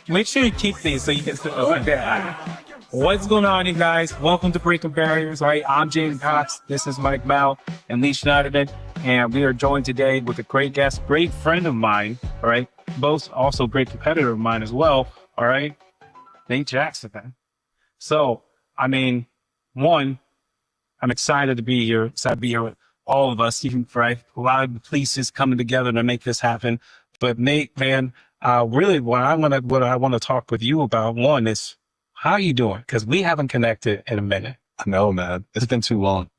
make sure you keep these so you can still like that. What's going on, you guys? Welcome to Breaking Barriers, right? I'm James Cox. This is Mike Mal and Lee Schneiderman. And we are joined today with a great guest, great friend of mine, all right? Both also great competitor of mine as well, all right? Nate Jackson, man. So, I mean, one, I'm excited to be here with all of us, even right? A lot of pieces coming together to make this happen. But Nate, man, really what I want to talk with you about, one is how you doing? Because we haven't connected in a minute. I know, man. It's been too long.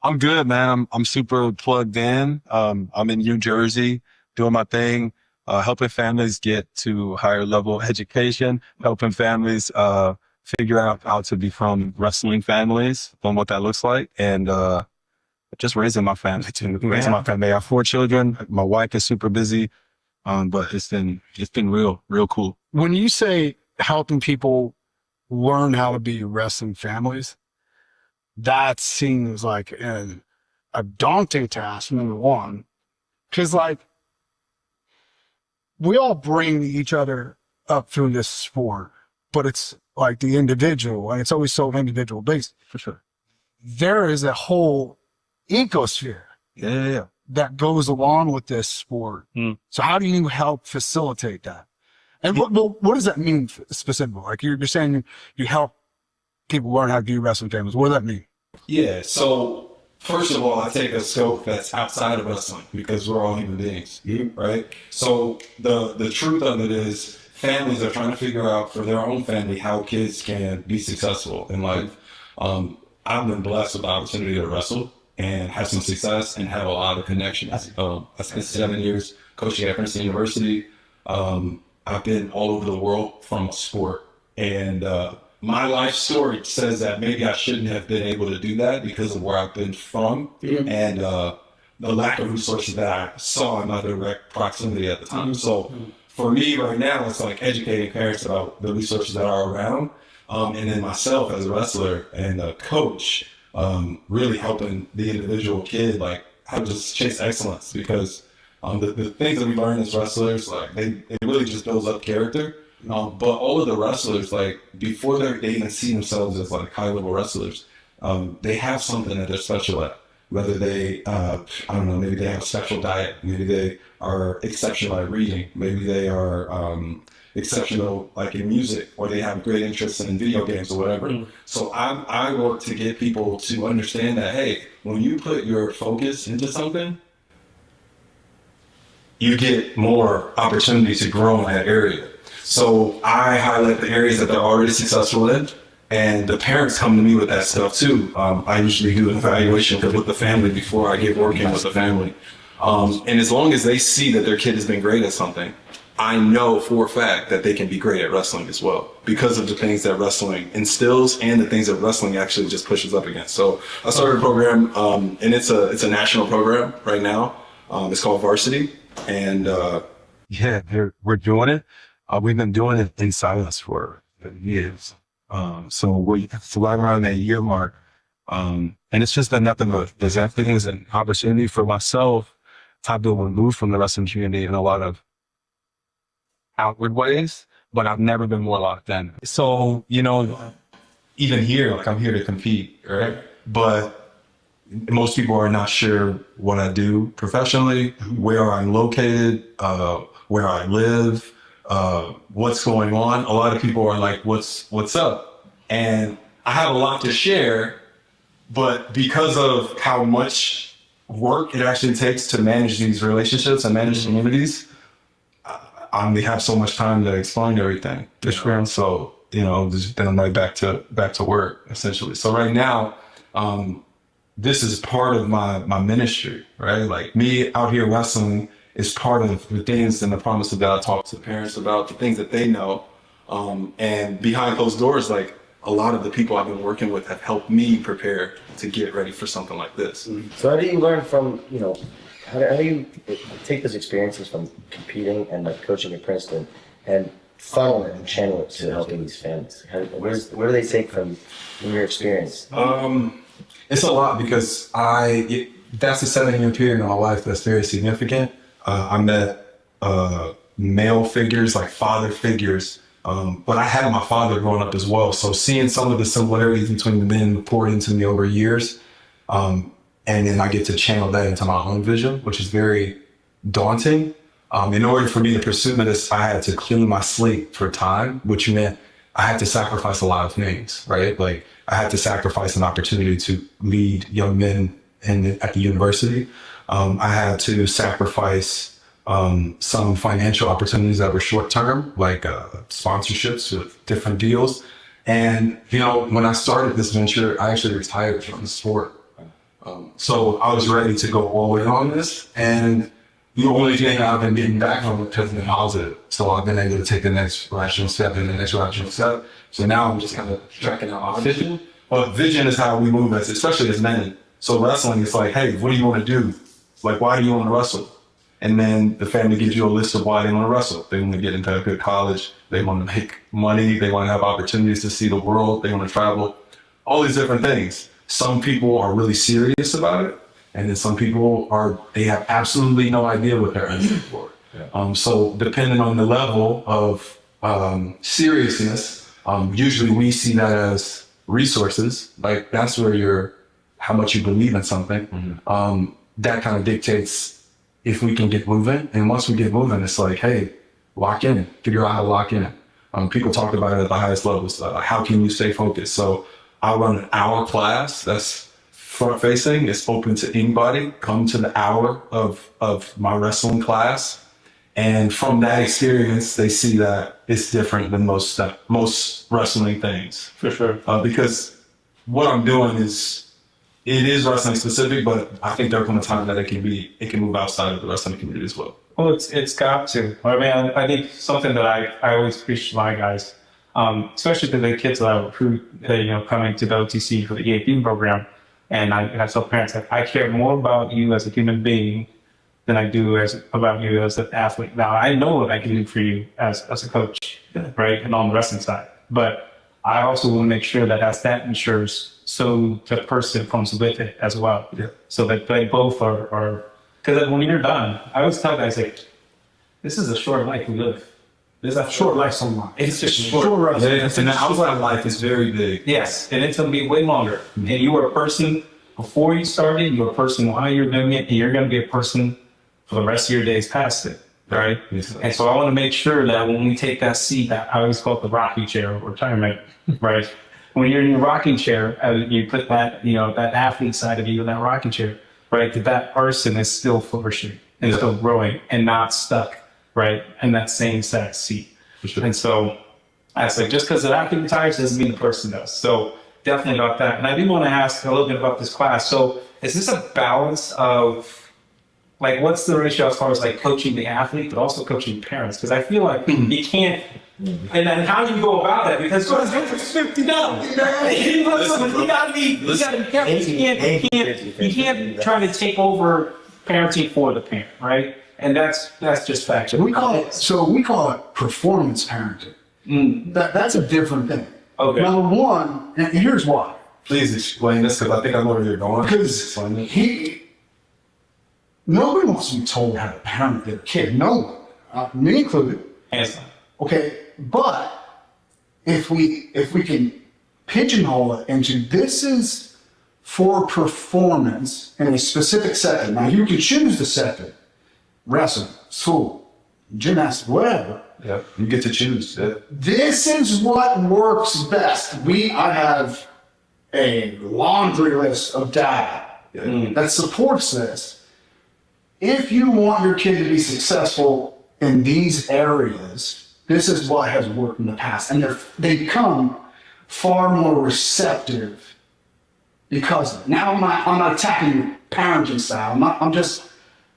I'm good, man. I'm super plugged in. I'm in New Jersey doing my thing, helping families get to higher level education, helping families figure out how to become wrestling families and what that looks like. And just raising my family too. Raising my family. I have 4 children. My wife is super busy. But it's been real cool. When you say helping people learn how to be wrestling families, that seems like a daunting task, number one. Because, like, we all bring each other up through this sport, but it's like the individual, and it's always so individual based. For sure. There is a whole ecosphere Yeah. that goes along with this sport. So how do you help facilitate that? And what does that mean specifically? Like you're saying you help people learn how to do wrestling families. What does that mean? Yeah, so first of all, I take a scope that's outside of wrestling because we're all human beings, right? So the truth of it is families are trying to figure out for their own family how kids can be successful in life. I've been blessed with the opportunity to wrestle and have some success and have a lot of connections. I spent 7 years coaching at Princeton University. I've been all over the world from a sport. And my life story says that maybe I shouldn't have been able to do that because of where I've been from and the lack of resources that I saw in my direct proximity at the time. So for me right now, it's like educating parents about the resources that are around. And then myself as a wrestler and a coach, really helping the individual kid, like how to just chase excellence because the things that we learn as wrestlers, like they really just builds up character. But all of the wrestlers, like before they even see themselves as like high level wrestlers, they have something that they're special at. Whether they, I don't know, maybe they have a special diet, maybe they are exceptional at reading, maybe they are exceptional like in music, or they have great interest in video games or whatever. So I work to get people to understand that, hey, when you put your focus into something, you get more opportunity to grow in that area. So I highlight the areas that they're already successful in, and the parents come to me with that stuff too. I usually do an evaluation with the family before I get working with the family. And as long as they see that their kid has been great at something, I know for a fact that they can be great at wrestling as well because of the things that wrestling instills and the things that wrestling actually just pushes up against. So I started a program, and it's a national program right now. It's called Varsity. And we're doing it. We've been doing it in silence for years. So we're right around that year mark. And it's just been nothing but there's everything's an opportunity for myself to be removed from the wrestling community in a lot of outward ways, but I've never been more locked in. so, even here, like I'm here to compete, right? But most people are not sure what I do professionally, where I'm located, where I live, what's going on. A lot of people are like, what's up? And I have a lot to share, but because of how much work it actually takes to manage these relationships and manage communities, I only have so much time to explain everything. So, then I'm right back to work essentially. So right now, this is part of my ministry, right? Like me out here wrestling is part of the things and the promises that I talk to parents about, the things that they know. And behind closed doors, like a lot of the people I've been working with have helped me prepare to get ready for something like this. So how do you learn from, how do you take those experiences from competing and like coaching at Princeton and funnel it and channel it to helping these families? Where do they take from your experience? It's a lot because that's a 7-year period in my life that's very significant. I met male figures, like father figures. But I had my father growing up as well. So seeing some of the similarities between the men poured into me over years, and then I get to channel that into my own vision, which is very daunting. In order for me to pursue this, I had to clean my slate for time, which meant I had to sacrifice a lot of things, right? Like I had to sacrifice an opportunity to lead young men at the university. I had to sacrifice some financial opportunities that were short term, like sponsorships with different deals. And, you know, when I started this venture, I actually retired from the sport. So I was ready to go all in on this. And the only thing I've been getting back from it has been positive. So I've been able to take the next rational step and the next rational step. So now I'm just kind of tracking out my vision. But vision is how we move, especially as men. So wrestling is like, hey, what do you want to do? Like, why do you want to wrestle? And then the family gives you a list of why they want to wrestle. They want to get into a good college. They want to make money. They want to have opportunities to see the world. They want to travel. All these different things. Some people are really serious about it. And then some people they have absolutely no idea what they're asking for. Yeah. So depending on the level of seriousness, usually we see that as resources. Like that's where how much you believe in something. Mm-hmm. That kind of dictates if we can get moving. And once we get moving, it's like, hey, lock in, figure out how to lock in. People talk about it at the highest levels. How can you stay focused? So I run an hour class that's front facing. It's open to anybody. Come to the hour of my wrestling class. And from that experience, they see that it's different than most wrestling things. For sure. Because what I'm doing it is wrestling specific, but I think there'll come a time that it can move outside of the wrestling community as well. Well, it's got to. I mean, I think something that I always preach to my guys, especially to the kids that I recruit, coming to the OTC for the EAP program. And I tell parents that I care more about you as a human being than I do about you as an athlete. Now, I know what I can do for you as a coach, right, and on the wrestling side. But I also want to make sure that as that matures, so the person comes with it as well. Yeah. So that they both are, because when you're done, I always tell guys, like, this is a short life we live. There's a short life somewhere. It's just short. And the outside life is very big. Yes, and it's going to be way longer. Mm-hmm. And you were a person before you started, you were a person while you're doing it, and you're going to be a person for the rest of your days past it, right? Yes. And so I want to make sure that when we take that seat, I always call it the rocking chair of retirement, right? When you're in your rocking chair, you put that, that athlete side of you in that rocking chair, right? That person is still flourishing and still growing and not stuck, right? In that same exact seat. Sure. And so I was like, just because the athlete retires doesn't mean the person does. So definitely about that. And I do want to ask a little bit about this class. So is this a balance of, like, what's the ratio as far as like coaching the athlete, but also coaching parents? Because I feel like you can't, and then how do you go about that? Because it's $50. You gotta be careful. You can't try to take over parenting for the parent, right? And that's just fact. We call it performance parenting. That's a different thing. Okay. Number one, and here's why. Please explain this, because I think I know where you're going. Because nobody wants to be told how to parent their kid. No one, me included. Yes. Okay, but if we can pigeonhole it into this is for performance in a specific setting. Now you can choose the setting: wrestling, school, gymnastics, whatever. Yeah, you get to choose. Yeah. This is what works best. I have a laundry list of data that supports this. If you want your kid to be successful in these areas, this is what has worked in the past. And they become far more receptive because of it. Now I'm not attacking your parenting style. I'm just,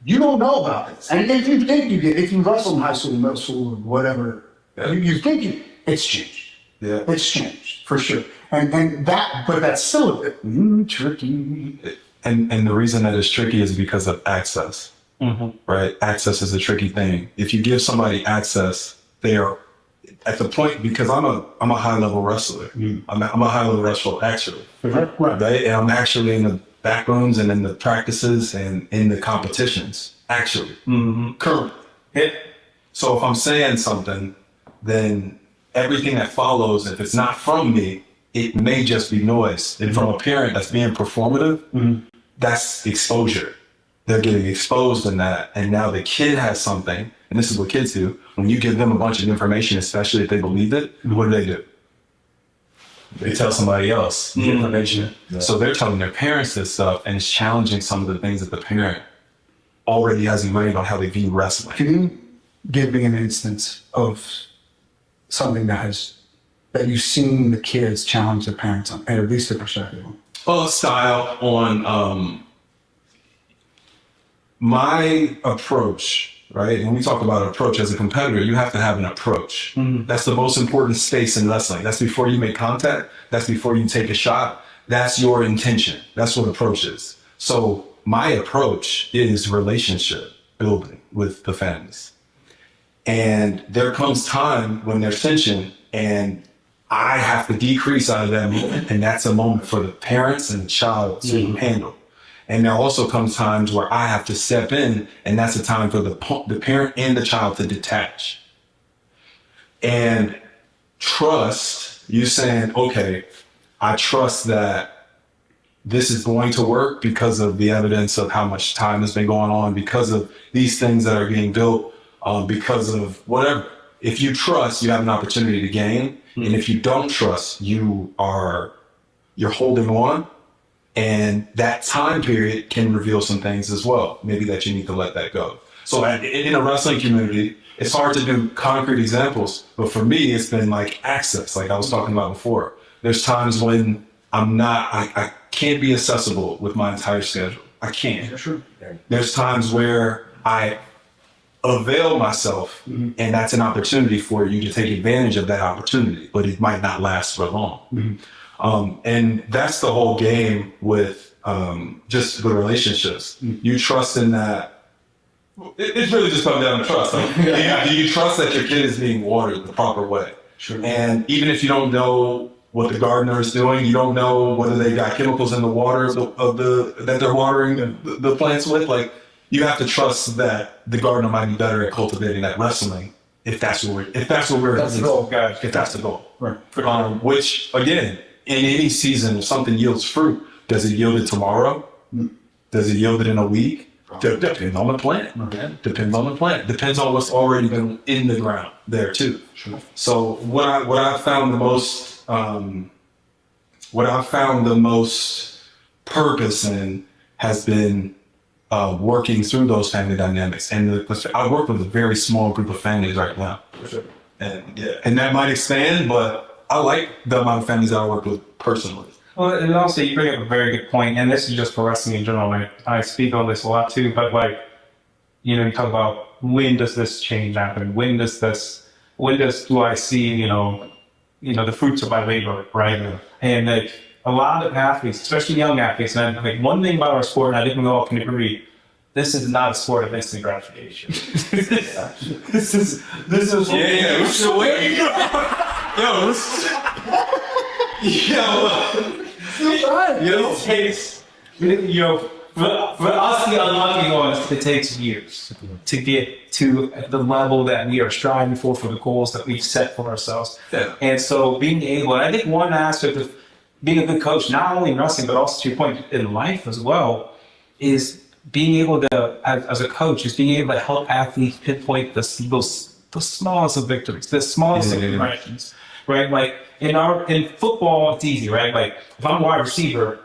you don't know about this. And if you think if you wrestle in high school, middle school, or whatever, you think it's changed. Yeah. It's changed, for sure. But that's still a bit tricky. And the reason that it's tricky is because of access. Mm-hmm. Right? Access is a tricky thing. If you give somebody access, they are at the point, because I'm a high level wrestler. Mm-hmm. I'm a high level wrestler actually. Right. Right? And I'm actually in the back rooms and in the practices and in the competitions. Actually. Mm-hmm. Currently. So if I'm saying something, then everything that follows, if it's not from me, it may just be noise. And from a parent that's being performative, that's exposure. They're getting exposed in that. And now the kid has something, and this is what kids do. When you give them a bunch of information, especially if they believe it, what do? They tell somebody else the information. Yeah. So they're telling their parents this stuff, and it's challenging some of the things that the parent already has in mind on how they view wrestling. Can you give me an instance of something that you've seen the kids challenge the parents on, at least their perspective on? Well, style on my approach, right? And we talk about approach as a competitor, you have to have an approach. That's the most important space in wrestling. That's before you make contact. That's before you take a shot. That's your intention. That's what approach is. So my approach is relationship building with the fans. And there comes time when there's tension and I have to decrease out of that moment. And that's a moment for the parents and the child to handle. And there also comes times where I have to step in, and that's a time for the parent and the child to detach. And trust, you saying, okay, I trust that this is going to work because of the evidence of how much time has been going on, because of these things that are being built, because of whatever. If you trust, you have an opportunity to gain. And if you don't trust, you're holding on. And that time period can reveal some things as well. Maybe that you need to let that go. So in a wrestling community, it's hard to do concrete examples. But for me, it's been like access, like I was talking about before. There's times when I can't be accessible with my entire schedule. I can't. Yeah, sure. There's times where I avail myself, and that's an opportunity for you to take advantage of that opportunity, but it might not last for long. And that's the whole game with just the relationships. You trust in that. It's really just come down to trust. Do you trust that your kid is being watered the proper way? Sure. And even if you don't know what the gardener is doing, you don't know whether they got chemicals in the water that they're watering the plants with. Like, you have to trust that the gardener might be better at cultivating that wrestling if that's what we're That's the goal. If that's the goal. Right. Which again, in any season, if something yields fruit, does it yield it tomorrow? Does it yield it in a week? Depends on the plant. Depends on the plant. Depends on what's already been in the ground there too. Sure. So what I found the most purpose in has been working through those family dynamics. And I work with a very small group of families right now. Sure. And that might expand, but I like the amount of families that I work with personally. Well, and also you bring up a very good point, and this is just for wrestling in general. I speak on this a lot too, but you talk about when does this change happen? When do I see, the fruits of my labor, right? Yeah. And a lot of athletes, especially young athletes, and one thing about our sport, and I think we all can agree, this is not a sport of instant gratification. This is it takes, for us, the unlucky ones, it takes years to get to the level that we are striving for the goals that we've set for ourselves. Yeah. And so being able, and I think one aspect of being a good coach, not only in wrestling, but also to your point, in life as well, is being able to, as a coach, is being able to help athletes pinpoint the smallest of victories, the smallest of progressions, right? Like in football, it's easy, right? Like if I'm a wide receiver,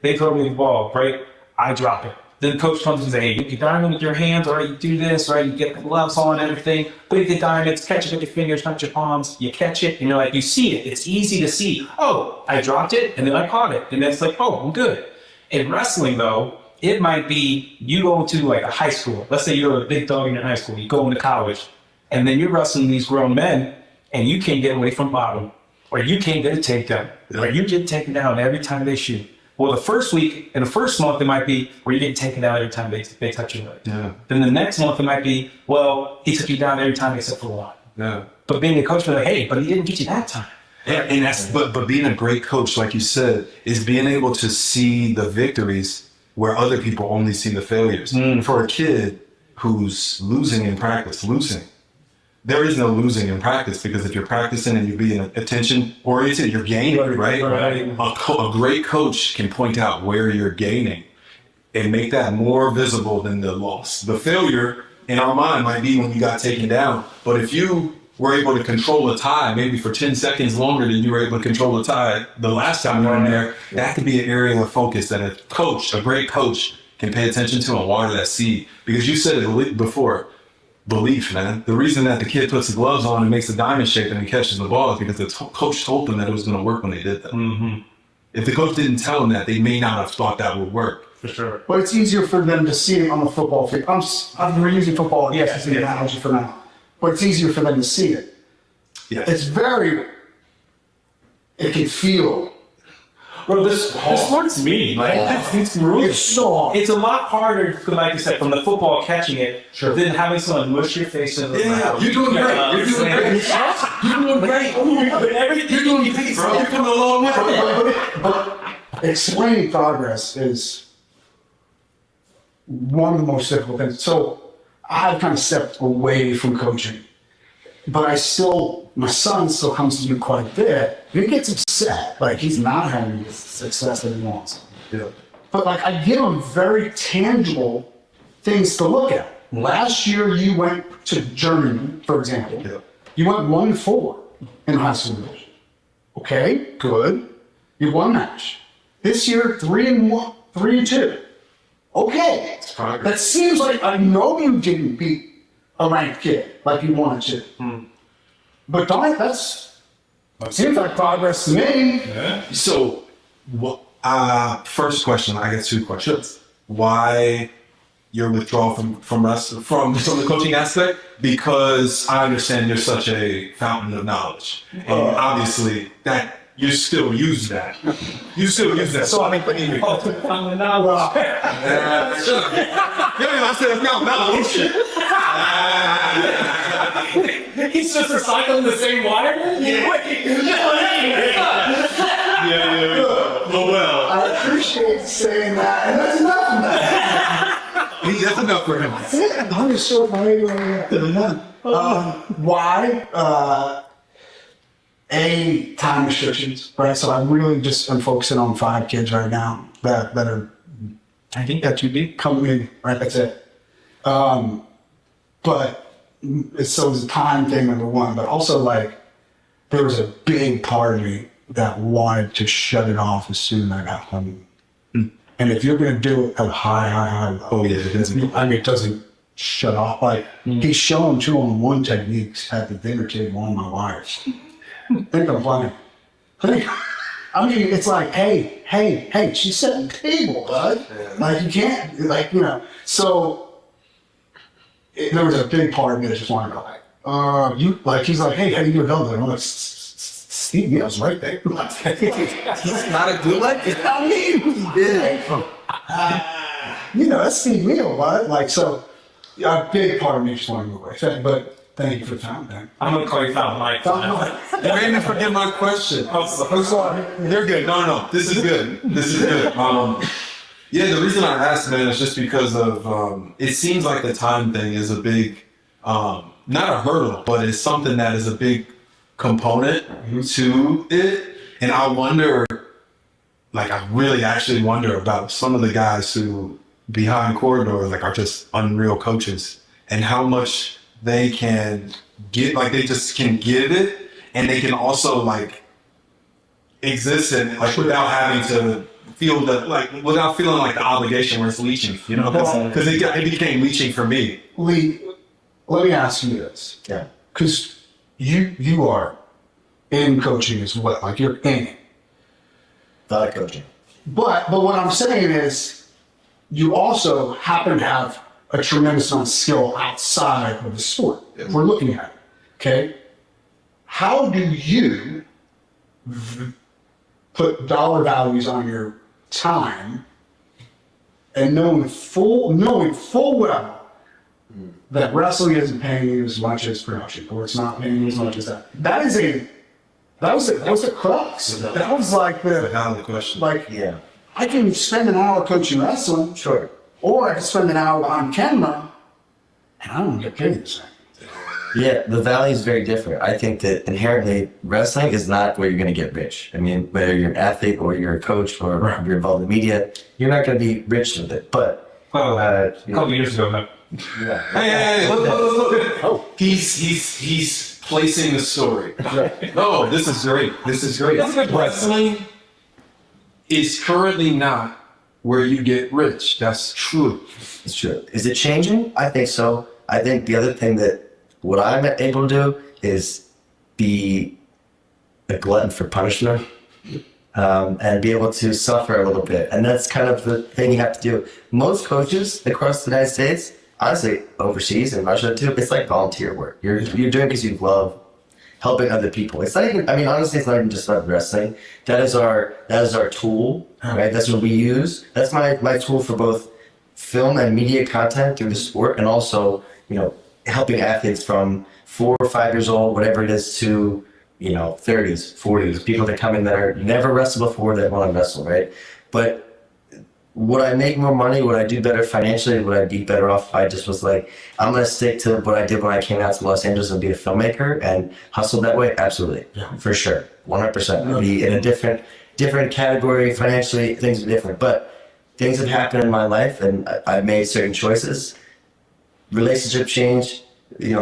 they throw me the ball, right? I drop it. Then the coach comes and says, hey, you can dive in with your hands, or you do this, right? You get the gloves on and everything. But if you dive it, catch it with your fingers, not your palms. You catch it, and you're like, you see it. It's easy to see. Oh, I dropped it, and then I caught it. And it's like, oh, I'm good. In wrestling, though, it might be you go to like a high school. Let's say you're a big dog in your high school. You go into college, and then you're wrestling these grown men, and you can't get away from bottom, or you can't get a takedown, or you get taken down every time they shoot. Well, the first week, in the first month, it might be where you get taken down every time they touch your leg. Yeah. Then the next month, it might be, well, he took you down every time except for one. Yeah. But being a coach, we're like, hey, but he didn't get you that time. Yeah, and but being a great coach, like you said, is being able to see the victories where other people only see the failures. For a kid who's losing in practice, there is no losing in practice, because if you're practicing and you're being attention oriented, you're gaining, right? A great coach can point out where you're gaining and make that more visible than the loss. The failure in our mind might be when you got taken down, but if you were able to control a tie maybe for 10 seconds longer than you were able to control a tie the last time you were in there, that could be an area of focus that a great coach can pay attention to and water that seed. Because you said it before, belief, man. The reason that the kid puts the gloves on and makes a diamond shape and he catches the ball is because the coach told them that it was going to work when they did that. Mm-hmm. If the coach didn't tell them that, they may not have thought that would work. For sure. But it's easier for them to see it on the football field. We're using football, yes, as an analogy for now. But it's easier for them to see it. Yeah. It can feel. Bro, this sport's me. Like, it's brutal. It's so hard. It's a lot harder, like you said, from the football catching it, than having someone mush your face in the mouth. You're doing great. You're doing great. You're doing great. You're doing great, bro. You're coming a long way. But explaining progress is one of the most difficult things. So I've kind of stepped away from coaching, but my son still comes to me quite a bit. He gets upset, like he's not having the success that he wants. Yeah. But like I give him very tangible things to look at. Last year you went to Germany, for example. Yeah. You went 1-4 in high school division. Okay, good. You won match. This year 3-1, 3-2. Okay. That seems like I know you didn't beat a ranked kid like you wanted to. But that seems like progress to me. Yeah. So, first question, I got two questions. Why your withdrawal from the coaching aspect? Because I understand you're such a fountain of knowledge, and obviously that you still use that. So I mean, Fountain of knowledge. I said it's not knowledge. He's just recycling the same water? Well. I appreciate saying that, and that's enough of that. That's enough for him. I'm just so funny. Why? Time restrictions, right? So I'm really just focusing on 5 kids right now that are, I think that should be coming, right? That's it. But it's a time thing, number one, but also like there was a big part of me that wanted to shut it off as soon as I got home. And if you're going to do it at high level, it doesn't shut off. Like he's showing 2-on-1 techniques at the dinner table on my wives. Think I'm playing. I mean, it's like, hey, she's setting the table, bud. Like you can't, like, you know. So there was a big part of me that just wanted to go he's like, hey, how do you available? And I'm like, Steve Neal's right there. He's not a good like it. I mean, that's Steve Neal, bud. Like, so a big part of me just wanted to move away. But thank you for the time, man. I'm going to call you Fountain Mike. You made me forget my question. You're good. No. This is good. Yeah, the reason I asked, man, is just because of, it seems like the time thing is a big, not a hurdle, but it's something that is a big component to it. And I wonder, like, I really actually wonder about some of the guys who behind corridors, like, are just unreal coaches and how much they can get, like, they just can give it, and they can also, like, exist in it, like, without having to feel that, like, without feeling like the obligation where it's leeching, you know, because it became leeching for me. Lee, let me ask you this. Yeah. Because you are in coaching as well, like you're in it. Not coaching. But what I'm saying is you also happen to have a tremendous amount of skill outside of the sport. If we're looking at it, okay? How do you put dollar values on your time and knowing full well that wrestling isn't paying you as much as production, or it's not paying you as much as that? That was the crux. That was like The question. like, Yeah. I can spend an hour coaching wrestling, Sure. or I can spend an hour on camera, and I don't get paid the same. Yeah, the value is very different. I think that inherently wrestling is not where you're going to get rich. I mean, whether you're an athlete or you're a coach or you're involved in media, you're not going to be rich with it. But a couple years ago, no. yeah, Hey, look. Oh, he's placing the story. No, this is great. This is great. Wrestling is currently not where you get rich. That's true. it's true. Is it changing? I think so. I think the other thing that what I'm able to do is be a glutton for punishment. And be able to suffer a little bit. And that's kind of the thing you have to do. Most coaches across the United States, honestly, overseas and Russia too, it's like volunteer work. You're doing it because you love helping other people. It's not even, I mean, honestly, it's not even just about wrestling. That is our tool, right? That's what we use. That's my tool for both film and media content through the sport, and also, helping athletes from 4 or 5 years old, whatever it is, to 30s, 40s, people that come in that are never wrestled before that want to wrestle, right? But would I make more money? Would I do better financially? Would I be better off if I just was like, I'm going to stick to what I did when I came out to Los Angeles and be a filmmaker and hustle that way? Absolutely. Yeah. For sure. 100%. I'd be in a different category financially. Things are different. But things have happened in my life and I've made certain choices. Relationship change.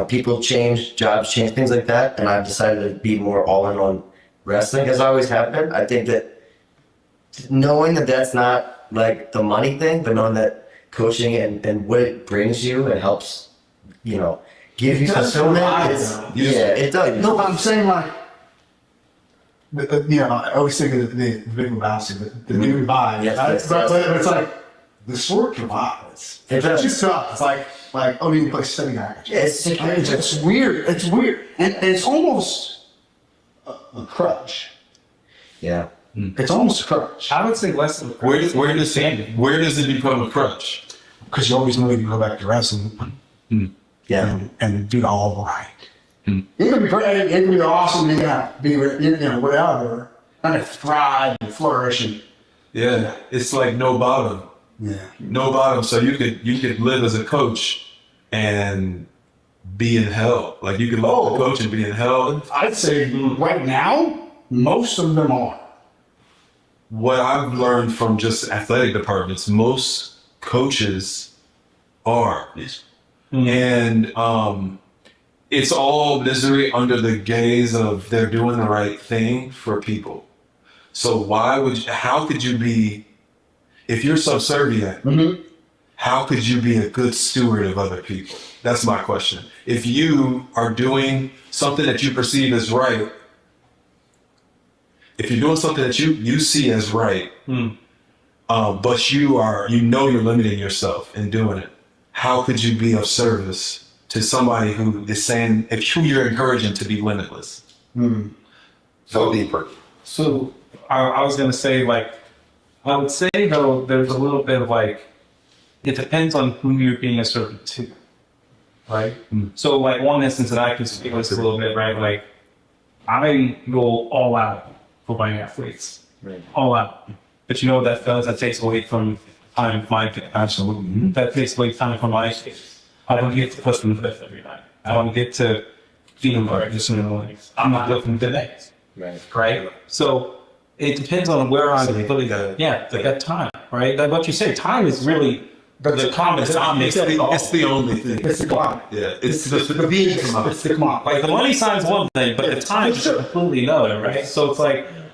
People change, jobs change, things like that, and I've decided to be more all in on wrestling, as I always have been. I think that knowing that that's not like the money thing, but knowing that coaching and what it brings you and helps, give you fulfillment. It does. No, but I'm saying like, I always think of the big bouncing, the new vibe. Yes. But it's like the sport provides. It does. It's just tough. It's like, you play setting action. Yes. It's weird. It's weird. And it's almost a crutch. Yeah. It's almost a crutch. I would say less than Where does it become a crutch? Because you always know you can go back to wrestling. Yeah. And do all right. It can be great. It can be awesome. You got be whatever. And thrive and flourish. And, Yeah, it's like no bottom. yeah. No bottom. So you could live as a coach and be in hell. Like you could love the coach and be in hell. I'd say right now, most of them are. What I've learned from just athletic departments, most coaches are. And it's all misery under the gaze of they're doing the right thing for people. So how could you be, if you're subservient, how could you be a good steward of other people? That's my question. If you are doing something that you perceive as right, if you're doing something that you see as right, but you're limiting yourself in doing it, how could you be of service to somebody who is saying, who you're encouraging to be limitless? So deeper. So I was going to say, I would say though, there's a little bit of it depends on who you're being a servant to, right? So one instance that I can speak with a little bit, right? I go all out for my athletes, all out. But you know what that does? That takes away from time, absolutely. That takes away time from my kids. I don't get to push them to the fifth every night. I don't get to feed them breakfast in the mornings. I'm not looking today. Right? So it depends on where I'm putting that time, right? Like what you say, time is really the common denominator. It's the only thing. It's the clock. Yeah, it's the It's the clock. The money sign's one thing, but the time is completely another, right? So it's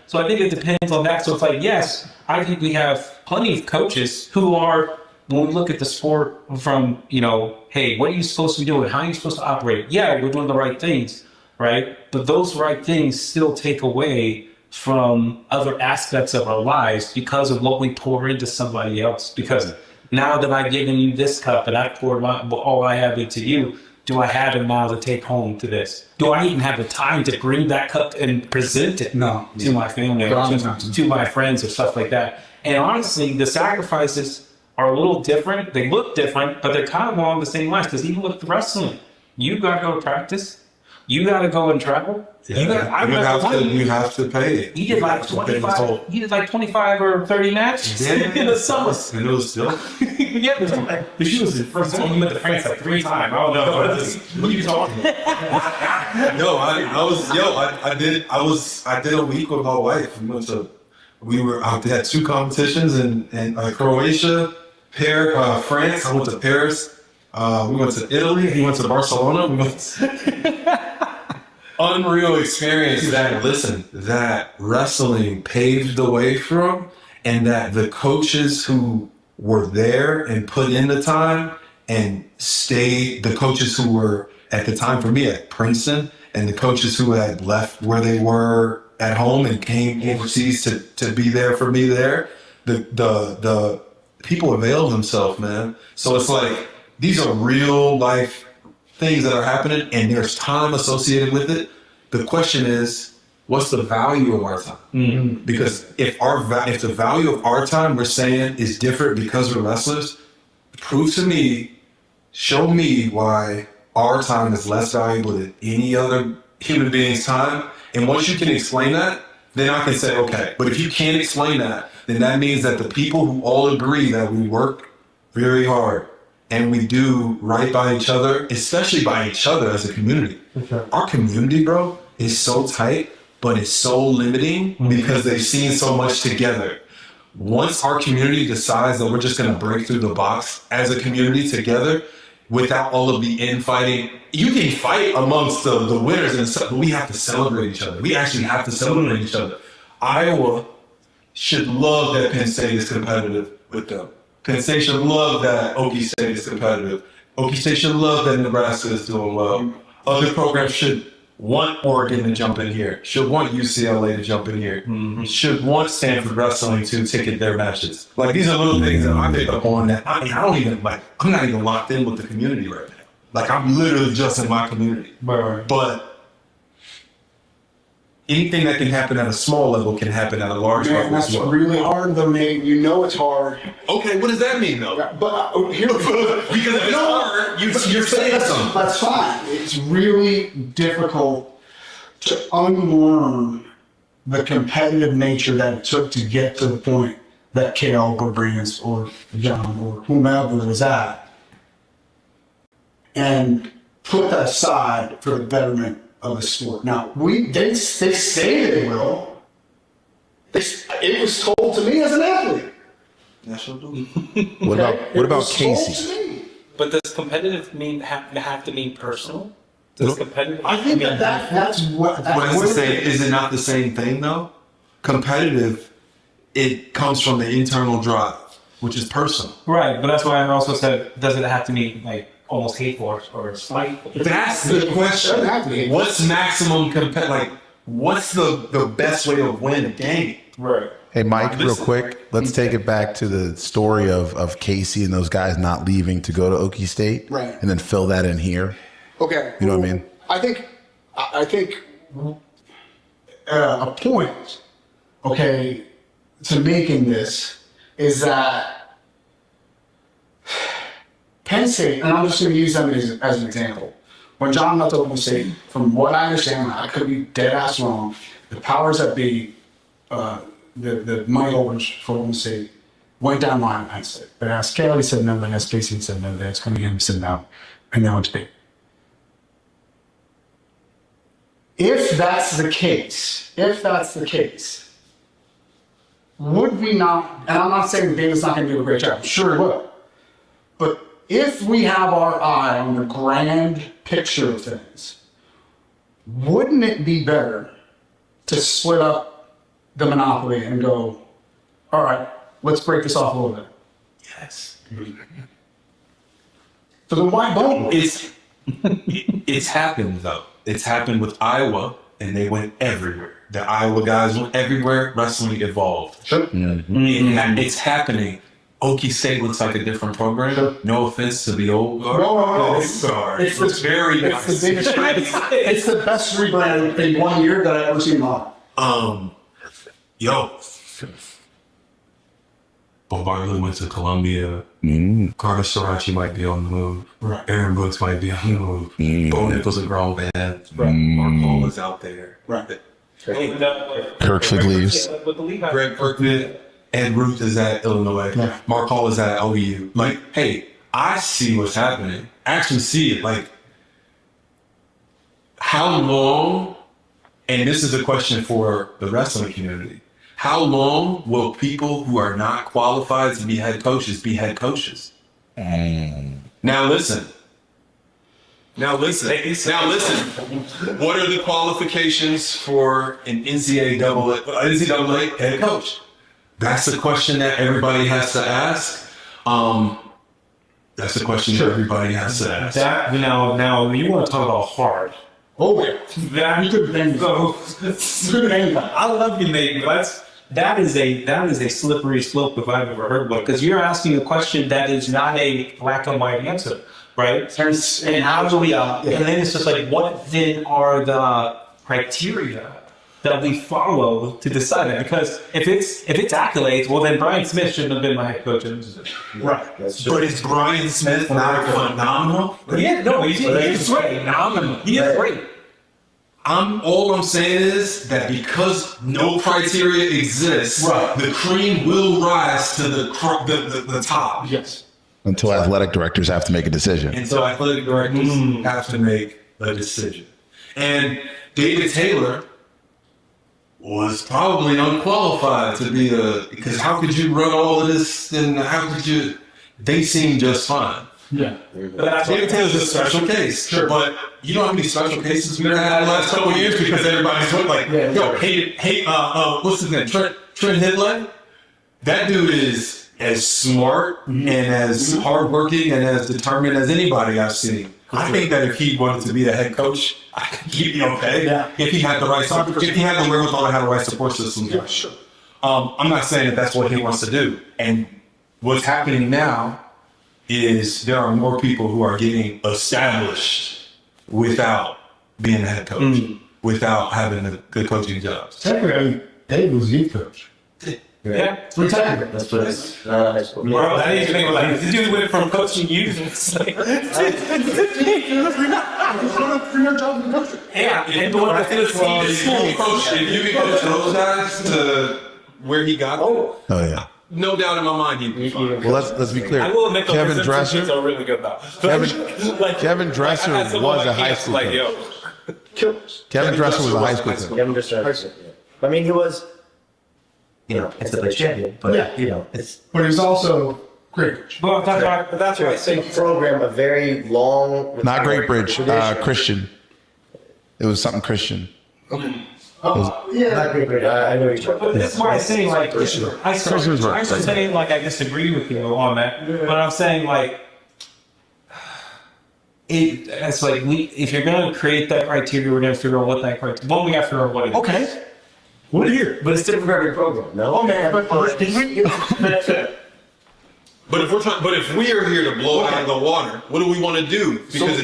so I think it depends on that. So it's yes, I think we have plenty of coaches who are, when we look at the sport from, hey, what are you supposed to be doing? How are you supposed to operate? Yeah, we're doing the right things, right? But those right things still take away from other aspects of our lives because of what we pour into somebody else. Because now that I've given you this cup and I poured all I have into you, do I have it now to take home to this? Do I even have the time to bring that cup and present it to my family, or to my friends or stuff like that? And honestly, the sacrifices are a little different. They look different, but they're kind of along the same lines. Because even with wrestling, you got to go to practice. You gotta go and travel. Yeah, you have to pay it. He did like 25. He did like 25 or 30 matches in the summer. And it was still. Yeah, but she was the first time. You went to France like 3 times. I don't know. What are you talking about? I did a week with my wife. I had 2 competitions in Croatia, France. I went to Paris. We went to Italy. He went to Barcelona. We went unreal experience that wrestling paved the way from, and that the coaches who were there and put in the time and stayed, the coaches who were at the time for me at Princeton, and the coaches who had left where they were at home and came overseas to be there for me there, the people availed themselves, man. So it's like, these are real life things that are happening, and there's time associated with it. The question is, what's the value of our time? Mm-hmm. Because if the value of our time we're saying is different because we're wrestlers, prove to me, show me why our time is less valuable than any other human being's time. And once you can explain that, then I can say, okay. But if you can't explain that, then that means that the people who all agree that we work very hard and we do right by each other, especially by each other as a community. Okay. Our community, bro, is so tight, but it's so limiting because they've seen so much together. Once our community decides that we're just going to break through the box as a community together without all of the infighting, you can fight amongst the winners and stuff, but we have to celebrate each other. We actually have to celebrate each other. Iowa should love that Penn State is competitive with them. Penn State should love that Okie State is competitive. Okie State should love that Nebraska is doing well. Other programs should want Oregon to jump in here, should want UCLA to jump in here, should want Stanford Wrestling to ticket their matches. Like, these are little things that I pick up on that I'm not even locked in with the community right now. Like, I'm literally just in my community. Right. But anything that can happen at a small level can happen at a large level. That's as well. really hard, though, Nate. You know it's hard. Okay, what does that mean, though? But here, because if it's hard, you're saying something. That's fine. It's really difficult to unlearn the competitive nature that it took to get to the point that Kale or Brance or John or whomever was at, and put that aside for the betterment of the sport. Now, they say they will. It was told to me as an athlete. What about Casey? But does competitive have to mean personal? Does competitive? I think that's what. Is it not the same thing though? Competitive, it comes from the internal drive, which is personal. Right, but that's why I also said, does it have to mean like almost hateful or slight? That's the question. What's maximum what's the best way to win a game? Right. Hey, Mike, real quick, let's take it back to the story of Casey and those guys not leaving to go to Okie State. Right. And then fill that in here. Okay. You know what I mean? I think a point, okay, to making this is that Penn State, and I'm just going to use them as an example. When John left Oklahoma State, from what I understand, I could be dead ass wrong, the powers that be, the money holders for Oklahoma State went down the line at Penn State. They asked Kelly, he said no. They asked Casey, he said no. They asked Cunningham, he said no. And they went to State. If that's the case, would we not, and I'm not saying David's not going to do a great job, I'm sure he will, but if we have our eye on the grand picture of things, wouldn't it be better to split up the monopoly and go, all right, let's break this off a little bit? Yes. So then why don't we? It's happened though. It's happened with Iowa, and they went everywhere. The Iowa guys went everywhere. Wrestling evolved. Sure. It's happening. Okie State looks like a different program. Sure. No offense to the old guard. No. It's very nice. It's the biggest it's the best rebrand in 1 year that I've ever seen live. Bartlett went to Columbia. Carter Sarachi might be on the move. Right. Aaron Brooks might be on the move. Bo Nichols a grown man. Mark Hall is out there. Right. Kirkford leaves. Greg Kirkman, Ed Ruth is at Illinois. Yeah. Mark Hall is at OU. Like, hey, I see what's happening. I actually see it. Like, how long, and this is a question for the wrestling community, how long will people who are not qualified to be head coaches be head coaches? Now listen. Now listen. What are the qualifications for an NCAA head coach? That's the question that everybody has to ask. That's the question that everybody has to ask. That now you want to talk about hard. Oh, yeah. That, You could name so, I I love you, Nate. But that is a slippery slope if I've ever heard one. Because you're asking a question that is not a black and white answer, right? And how do we? And then it's just like, what then are the criteria that we follow to decide it? Because if it's accolades, well then Brian Smith shouldn't have been my head coach in this position. Right. But is Brian Smith not phenomenal? Yeah, no, he's great. Phenomenal. He is great. All I'm saying is that because no criteria exists, Right. the cream will rise to the top. Yes. Until athletic directors have to make a decision. And so athletic directors have to make a decision. And David Taylor was probably unqualified to be because how could you run all of this and how could you, they seem just fine. Yeah. But David Taylor's a special case. Sure. But you know how many special cases we've had in the last couple of years because everybody's like, what's his name? Trent Hidley? That dude is as smart and as hardworking and as determined as anybody I've seen. I think that if he wanted to be the head coach, he'd be okay. Yeah. If he had the right, if he had the wherewithal to have the right support system. Yeah, sure. I'm not saying that that's what he wants to do. And what's happening now is there are more people who are getting established without being a head coach, without having the coaching jobs. Technically, Dave was youth coach. yeah. Technically. That's what it's not high school. Bro, I didn't even think about it. This dude went from coaching youth. It's like, yeah, and going to the school. If you can coach those guys to where he got them, Oh yeah. no doubt in my mind he'd be fine. Well, let's be clear. I will admit those Kevin presentations Dresser. are really good though. Kevin Dresser I had someone was a like high Ian, school like, coach. yo, Kevin Dresser was a high school coach. Kevin just I mean, he was, NCAA champion, but Yeah. it's But he's also great coach. Well, that's why I a say program, a very long, Not Great Bridge. tradition. Christian. It was something Christian. Not Great Bridge. I know you're talking But about. that's why I'm saying, like, I'm saying, like, I disagree with you on that, but I'm saying, like, it's like, if you're going to create that criteria, we're going to figure out what that criteria, well, we have to figure out what it is. Okay. We're here. But it's different for every program, no? Oh, man. But But if we are here to blow it out of the water, what do we want to do? Because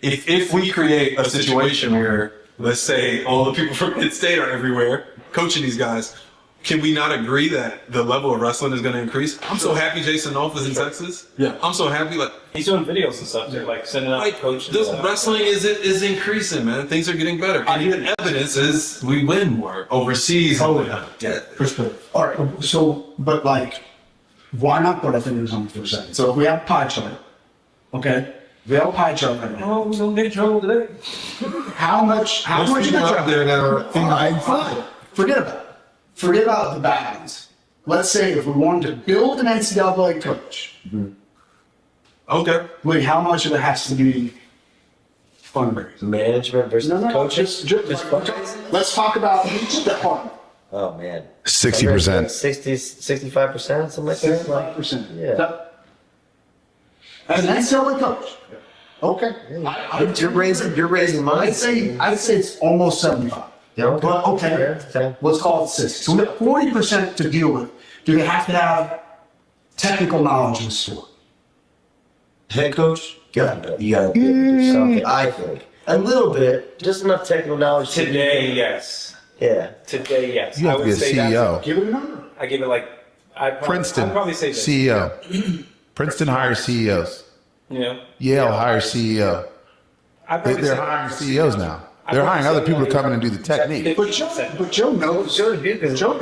if we create a situation where, let's say, all the people from Penn State are everywhere coaching these guys, can we not agree that the level of wrestling is going to increase? I'm so happy Jason Nolf is in Texas. Yeah. I'm so happy. Like He's doing videos and stuff, too, like sending out coaches. this wrestling is increasing, man. Things are getting better. And the evidence is we win more overseas. Oh, yeah. All right. So, but like, why not put our fingers on it for a second? So if we have a pie chart, okay? We have a pie chart right now. Oh, we're going to get in trouble today. How much people out there that are fine. Forget about it. Forget about the bad ones. Let's say if we wanted to build an NCAA coach, okay. wait, how much of it has to be fundraising? Management versus coaches? Just fundraising? Let's talk about each department. Oh, man. 60%. 65%, something like that? 65%. Yeah. As an NCAA coach. Okay. You're raising money. I'd say it's almost 75. Yeah, okay. But okay, Yeah. let's call it 60. So we have 40% to deal with. Do they have to have technical knowledge in the sport? Head coach? You gotta be able to do something, I think. A little bit, just enough technical knowledge. Today, yes. Yeah. Today, yes. You have I to be would a say that's- CEO. Give it a number. I give it like Princeton I'd probably say this. CEO. Princeton hires CEOs. Yeah. Yale hires CEO. They're hiring CEOs now. They're hiring other people to come in and do the technique. But Joe knows. Joe Buchanan. Joe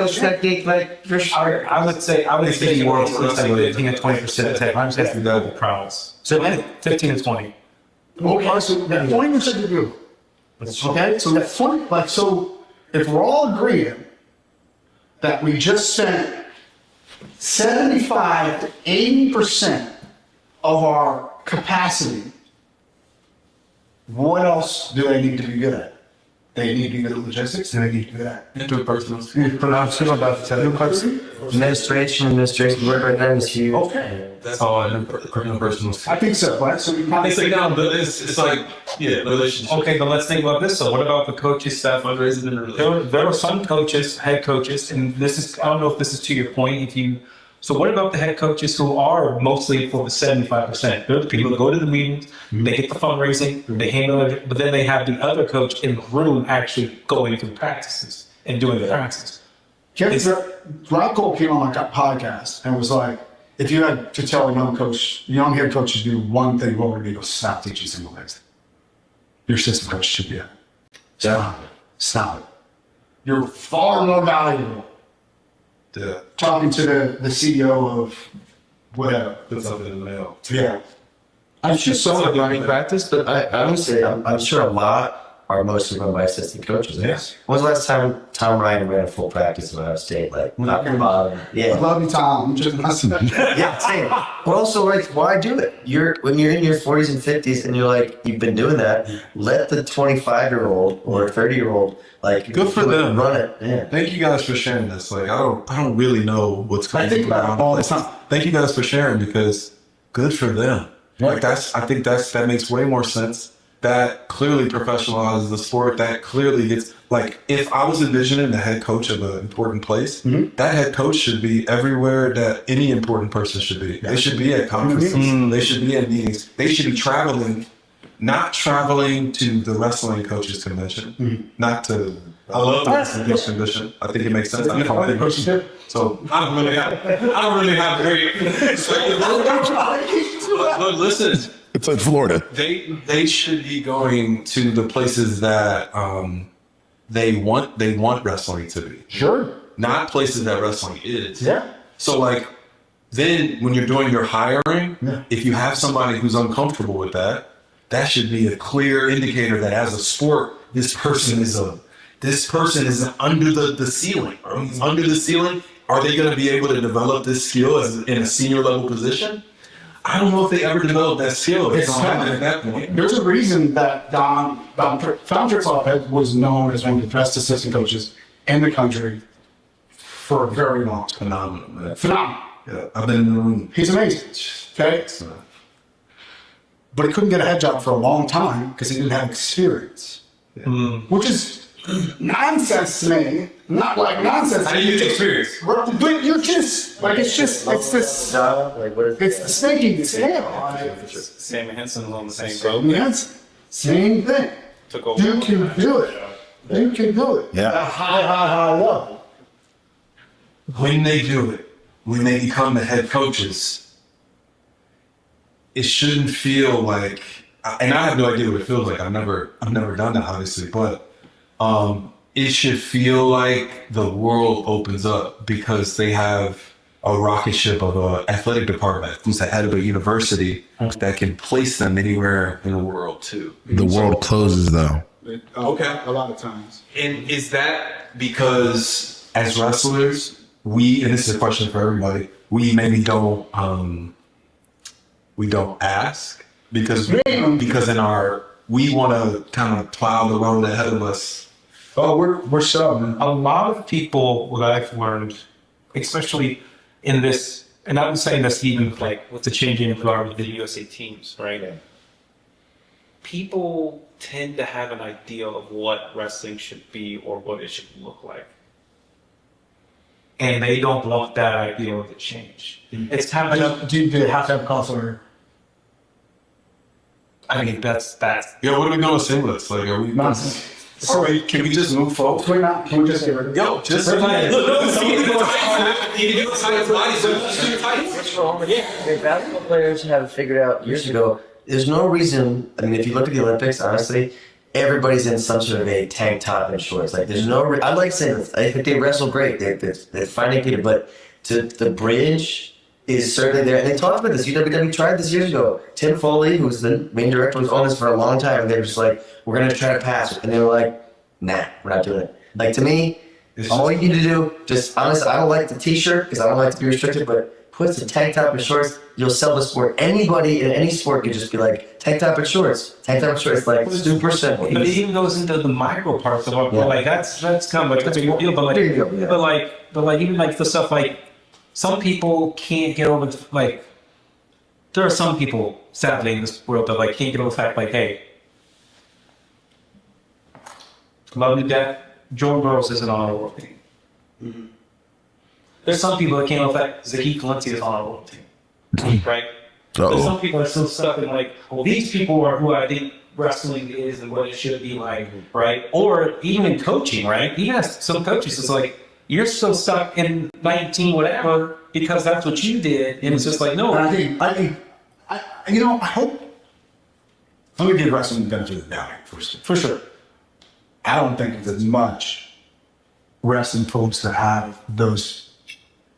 Technique, like for sure. I would say the world looks like 15 to 20% of tech. I'm just the crowds. So 15 to 20. Okay, so 20% to do. Okay, so that 20, like, so if we're all agreeing that we just spent 75 to 80% of our capacity, what else do they need to be good at? They need to be good at logistics, they need to be good at Interpersonal. Administration, work right now is huge. Okay. That's all interpersonal. I think so, right? So we kind It's like, no, but it's like, yeah, relationship. Okay, but let's think about this. So what about the coaches, staff, fundraising, and there are some coaches, head coaches, and this is, I don't know if this is to your point, so what about the head coaches who are mostly for the 75%? They're the people that go to the meetings, they get the fundraising, they handle it, but then they have the other coach in the room actually going through practices and doing the practices. Rob Cole came on my podcast and was like, if you had to tell a young head coach to do one thing, what would it be? Go stop teaching single legs. Your assistant coach should be it. Stop it. You're far more valuable talking to the CEO of whatever. Puts up in the mail. Yeah. I'm sure some are running practice, but I would say I'm sure a lot are mostly run by assistant coaches. Yes. When was the last time Tom Ryan ran a full practice at Ohio State? Like, not yeah. Love you, Tom. Just Yeah, same. But also, like, why do it? When you're in your 40s and 50s and you're like, you've been doing that, let the 25-year-old or 30-year-old, like, Good for them. Run it. Yeah. Thank you guys for sharing this. Like, I don't really know what's going think about on. it all the time. Thank you guys for sharing because good for them. Like I think that makes way more sense. That clearly professionalizes the sport. That clearly gets, like, if I was envisioning the head coach of an important place, that head coach should be everywhere that any important person should be. They should be at conferences. They should be at meetings. They should be traveling, not traveling to the wrestling coaches convention, not to. I love the wrestling coaches convention. I think it makes sense. So I don't really have very. But listen. It's like Florida. They should be going to the places that they want wrestling to be. Sure. Not places that wrestling is. Yeah. So like then when you're doing your hiring, if you have somebody who's uncomfortable with that, that should be a clear indicator that as a sport, this person is under the ceiling. Or he's under the ceiling. Are they going to be able to develop this skill in a senior level position? I don't know if they ever developed that skill. It's not at that point. There's a reason that Don Tritzloff was known as one of the best assistant coaches in the country for a very long time. Phenomenal, man. Phenomenal. Yeah, I've been in the room. He's amazing. Okay? But he couldn't get a head job for a long time because he didn't have experience. Which is nonsense to me. Not like nonsense. How do you get experience? But you're just, like, it's this, Like, what is it's the snaking tail. Sam Henson's on the same boat. Yes. Same thing. Took over. You can do it. You can do it. Yeah. At a high level. When they do it, when they become the head coaches, it shouldn't feel like, and I have no idea what it feels like. I've never done that, obviously, but it should feel like the world opens up because they have a rocket ship of an athletic department who's the head of a university that can place them anywhere in the world too. The world closes though. Okay. A lot of times. And is that because as wrestlers, and this is a question for everybody, we maybe don't ask because we want to kind of plow the road ahead of us. Oh, we're shoving. A lot of people, what I've learned, especially in this, and I'm saying this even like with the changing of the USA teams, right? Yeah. People tend to have an idea of what wrestling should be or what it should look like. And they don't want that idea to change. It's kind of, Do you have to have a counselor? I mean, that's. Yeah, what are we doing with singlets? Like, are we? Nonsense. So can we just move forward? can we just get rid of Yo, just look, What's wrong with basketball players have figured out years ago, there's no reason, I mean, if you look at the Olympics, honestly, everybody's in some sort of a tank top and shorts. Like, there's no, I like saying this. I think they wrestle great. They're finding people, but the bridge is certainly there. And they talked about this. UWW tried this years ago. Tim Foley, who's the main director, was on this for a long time. And they were just like, we're going to try to pass. And they were like, nah, we're not doing it. Like, to me, all you need to do, just honestly, I don't like the t-shirt because I don't like to be restricted, but put the tank top and shorts, you'll sell the sport. Anybody in any sport can just be like, tank top and shorts, like super simple. But it even goes into the micro parts of it. Like that's kind of like that's a big deal. But like even like the stuff like some people can't get over like there are some people sadly in this world that like can't get over the fact like, hey, love you, Dad. Joe Burrows isn't on our world team. Mm-hmm. There's some people that can't know the fact Zahid Valencia is on our world team, right? There's some people that are still stuck in like, well, these people are who I think wrestling is and what it should be like, right? Or even in coaching, right? Even as some coaches, it's like you're still stuck in 19 whatever because that's what you did, and it's just like no. I think, I hope. Let me give wrestling the benefit of the doubt first. For sure. I don't think there's as much wrestling folks that have those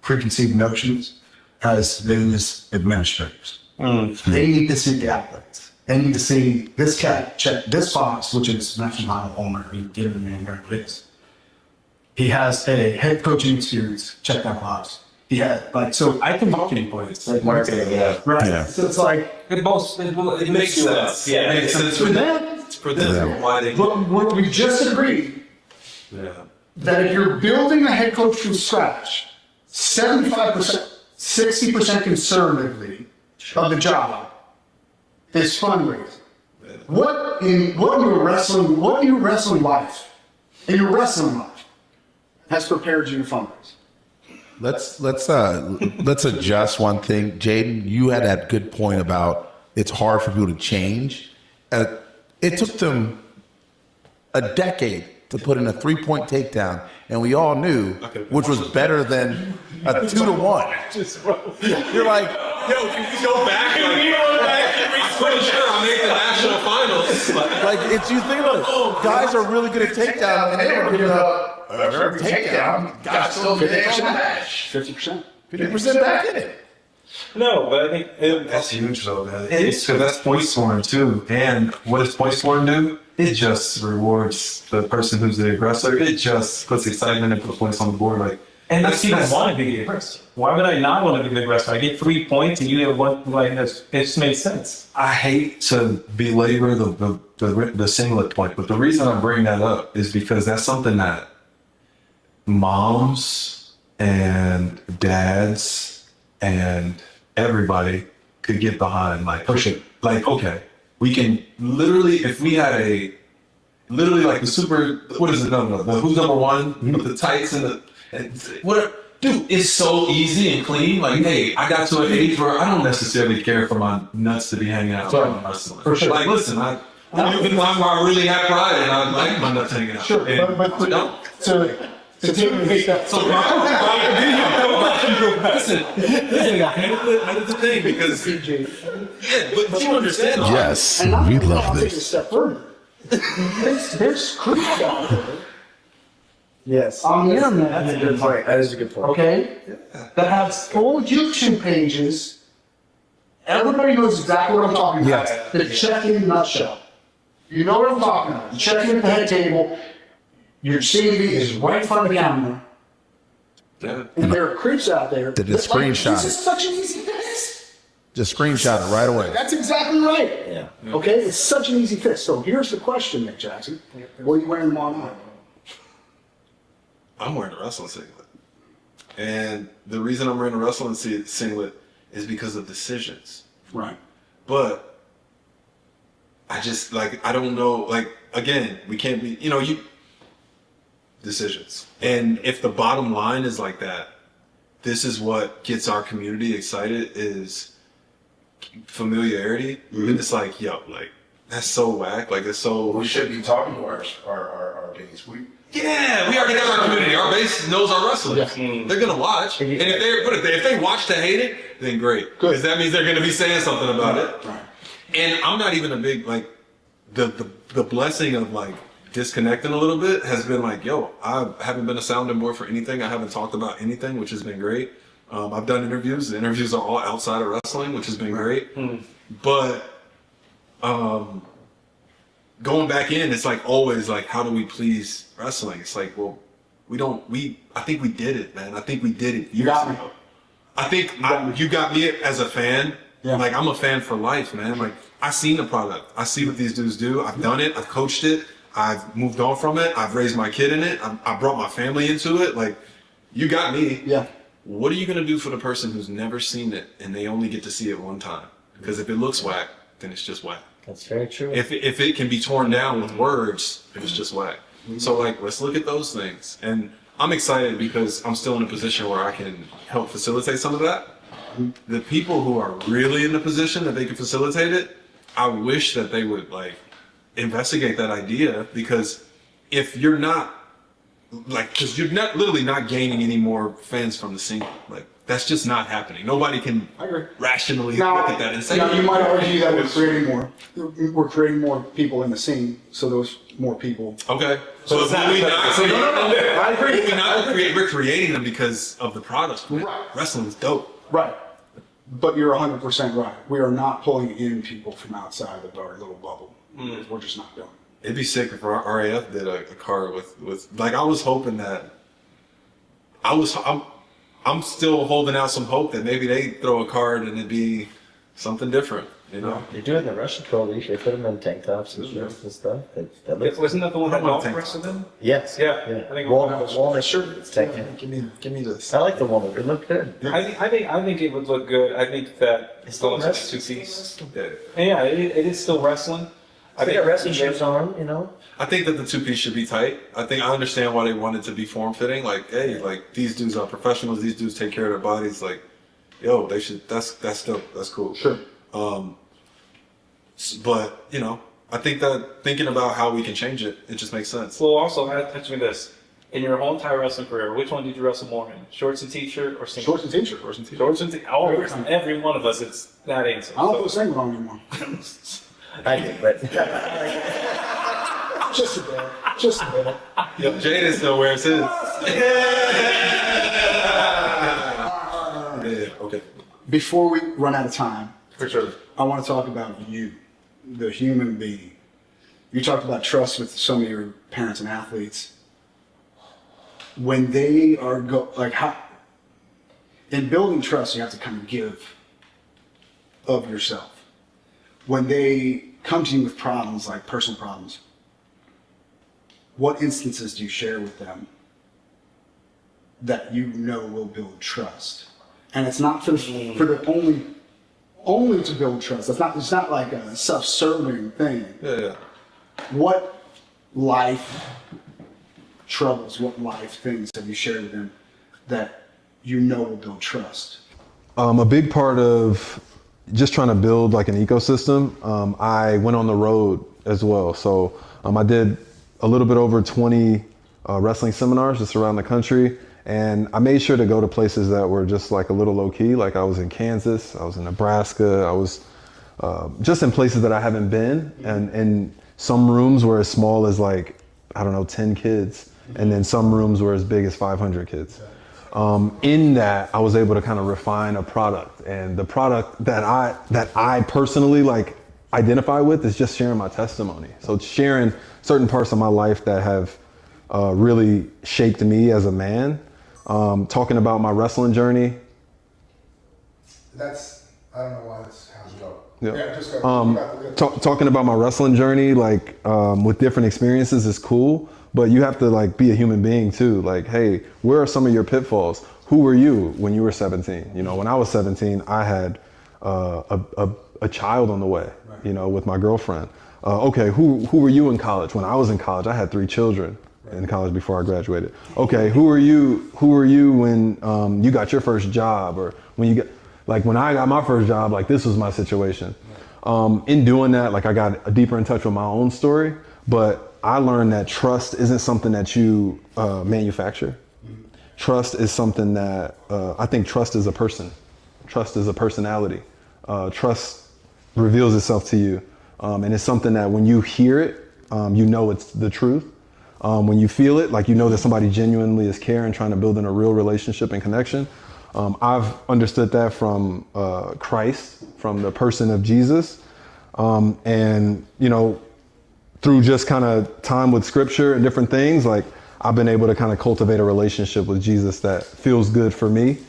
preconceived notions as those administrators. They need to see the athletes. They need to see this cat check this box, which is national title owner. He did it in where it is. He has a head coaching experience. Check that box. He had so. I think marketing points. Like marketing, yeah. Right. Yeah. So it's like It makes sense. Yeah, It makes sense for them. It's for them. Why they? What we just agreed Yeah. that if you're building a head coach from scratch, 75%, 60% conservatively of the job is fundraising. What in your wrestling life has prepared you to fundraise? Let's adjust one thing. Jaden, you had that good point about it's hard for people to change. It took them a decade to put in a 3-point takedown, and we all knew, which was better than a 2-1. You're like, Yo, can we go back? Pretty sure I'll make the national finals. like it's you think about it. Guys are really good at takedown, and they were giving up every takedown. Got still 50% 50% back in it. No, but I think That's huge though, man. It's because that's point scoring too. And what does point scoring do? It just rewards the person who's the aggressor. It just puts excitement and puts points on the board. Like, and that's people want to be the aggressor. Why would I not want to be the aggressor? I get 3 points and you get one. Like it just makes sense. I hate to belabor the singlet point, but the reason I bring that up is because that's something that moms and dads and everybody could get behind, like push it. Like, okay, we can literally, if we had like the super, what is it? No, the who's number one with the tights and dude, it's so easy and clean. Like, hey, I got to an age where I don't necessarily care for my nuts to be hanging out. For sure. Like, listen, I'm in a time where I really have pride and I like my nuts hanging out. Sure, And but to take a step. So, listen, that's the thing because, but you understand. Yes, And I'm we I'll love take it a this. step further. There's creeps out there Yes. on the internet. That's a good point. That is a good point. Okay, that have full YouTube pages. Everybody knows exactly what I'm talking about. Yes. The check-in nutshell. You know what I'm talking about. You check in at the head table. Your CV is right in front of the camera. Yeah. And there are creeps out there. Did the that, like, screenshot this is such an easy fix. Just screenshot it right away. That's exactly right. Yeah. Okay, it's such an easy fix. So here's the question, Nick Jackson. What are you wearing tomorrow night? I'm wearing a wrestling singlet. And the reason I'm wearing a wrestling singlet is because of decisions. Right. But I just, like, I don't know, like, again, we can't be, decisions. And if the bottom line is like that, this is what gets our community excited is familiarity. And it's like, yo, like, that's so whack. Like it's so. We should be talking to our base. Yeah, we already got our community. Our base knows our wrestlers. Yeah. They're gonna watch, and if they watch to hate it, then great, because that means they're gonna be saying something about it. Right. And I'm not even a big like the blessing of like disconnecting a little bit has been like, yo, I haven't been a sounding board for anything. I haven't talked about anything, which has been great. I've done interviews. The interviews are all outside of wrestling, which has been great. But going back in, it's like always like, how do we please wrestling? It's like, well, I think we did it, man. I think we did it years ago. I think you got me as a fan. Yeah. Like I'm a fan for life, man. Like I seen the product. I see what these dudes do. I've done it. I've coached it. I've moved on from it. I've raised my kid in it. I brought my family into it. Like you got me. Yeah. What are you going to do for the person who's never seen it and they only get to see it one time? Because if it looks whack, then it's just whack. That's very true. If it can be torn down with words, it's just whack. So like, let's look at those things. And I'm excited because I'm still in a position where I can help facilitate some of that. The people who are really in the position that they can facilitate it, I wish that they would like investigate that idea, because if you're not like, because you're not literally not gaining any more fans from the scene. Like that's just not happening. Nobody can rationally look at that and say. Now you might argue that we're creating more people in the scene, so those more people. Okay. So it's not- I agree. We're creating them because of the product. Right. Wrestling's dope. Right. But you're 100% right. We are not pulling in people from outside of our little bubble. We're just not doing it. It'd be sick if RAF did a card with like, I was hoping that I'm still holding out some hope that maybe they throw a card and it'd be something different, you know? They do it in the Russian Pro League. They put them in tank tops and shirts and stuff. That looks. Wasn't that the one that I want Dolph to wrestled in? Yes. Yeah. Yeah. I think Walnut shirt. It's tank top. Give me this. I like the walnut. It looked good. I think it would look good. I think that It's going to wrestling. two piece. Yeah. And yeah, it is still wrestling. I think wrestling shirts on, you know. I think that the two piece should be tight. I understand why they want it to be form fitting. Like, hey, like these dudes are professionals. These dudes take care of their bodies. Like, yo, they should. That's dope. That's cool. Sure. But you know, I think that thinking about how we can change it, it just makes sense. Well, also, touch me this. In your whole entire wrestling career, which one did you wrestle more in? Shorts and t-shirt or singlet? Shorts and t-shirt. Shorts and t-shirt. Oh, every one of us, it's that answer. I don't put singlet on anymore. I do, but Just a bit. Just a bit. Yo, Jaden still wears his. Yeah. Okay. Before we run out of time, For sure. I want to talk about you, the human being. You talked about trust with some of your parents and athletes. When they are in building trust, you have to kind of give of yourself. When they come to you with problems, like personal problems, what instances do you share with them that you know will build trust? And it's not for the only to build trust. It's not like a self-serving thing. Yeah. What life troubles, what life things have you shared with them that you know will build trust? A big part of just trying to build like an ecosystem, I went on the road as well. So I did a little bit over 20 wrestling seminars just around the country. And I made sure to go to places that were just like a little low key. Like I was in Kansas, I was in Nebraska, I was just in places that I haven't been. And some rooms were as small as like, I don't know, 10 kids. And then some rooms were as big as 500 kids. In that, I was able to kind of refine a product. And the product that I personally like identify with is just sharing my testimony. So sharing certain parts of my life that have really shaped me as a man. Talking about my wrestling journey. I don't know why this has to go. Yeah. Just go. Talking about my wrestling journey, like with different experiences is cool, but you have to like be a human being too. Like, hey, where are some of your pitfalls? Who were you when you were 17? You know, when I was 17, I had a child on the way, you know, with my girlfriend. Okay, who were you in college? When I was in college, I had 3 children in college before I graduated. Okay, who were you when you got your first job, or when you get, like when I got my first job, like this was my situation. In doing that, like I got deeper in touch with my own story, but I learned that trust isn't something that you manufacture. Trust is something that I think trust is a person. Trust is a personality. Trust reveals itself to you. And it's something that when you hear it, you know it's the truth. When you feel it, like you know that somebody genuinely is caring, trying to build in a real relationship and connection. I've understood that from Christ, from the person of Jesus. And, you know, through just kind of time with scripture and different things, like I've been able to kind of cultivate a relationship with Jesus that feels good for me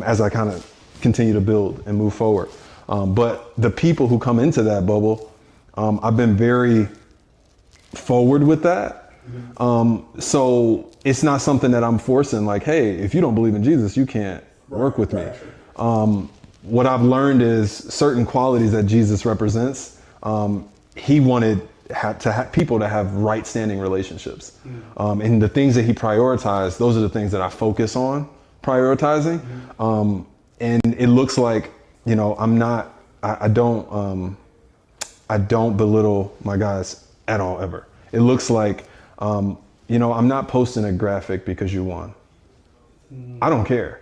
as I kind of continue to build and move forward. But the people who come into that bubble, I've been very forward with that. So it's not something that I'm forcing like, hey, if you don't believe in Jesus, you can't work with me. What I've learned is certain qualities that Jesus represents. He wanted people to have right standing relationships. And the things that he prioritized, those are the things that I focus on prioritizing. And it looks like, you know, I don't belittle my guys at all, ever. It looks like, you know, I'm not posting a graphic because you won. I don't care.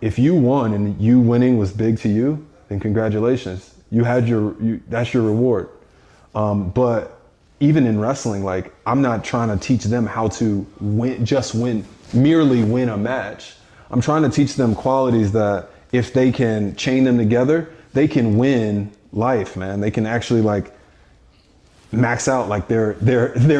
If you won and you winning was big to you, then congratulations. You had that's your reward. But even in wrestling, like I'm not trying to teach them how to merely win a match. I'm trying to teach them qualities that if they can chain them together, they can win life, man. They can actually like max out like their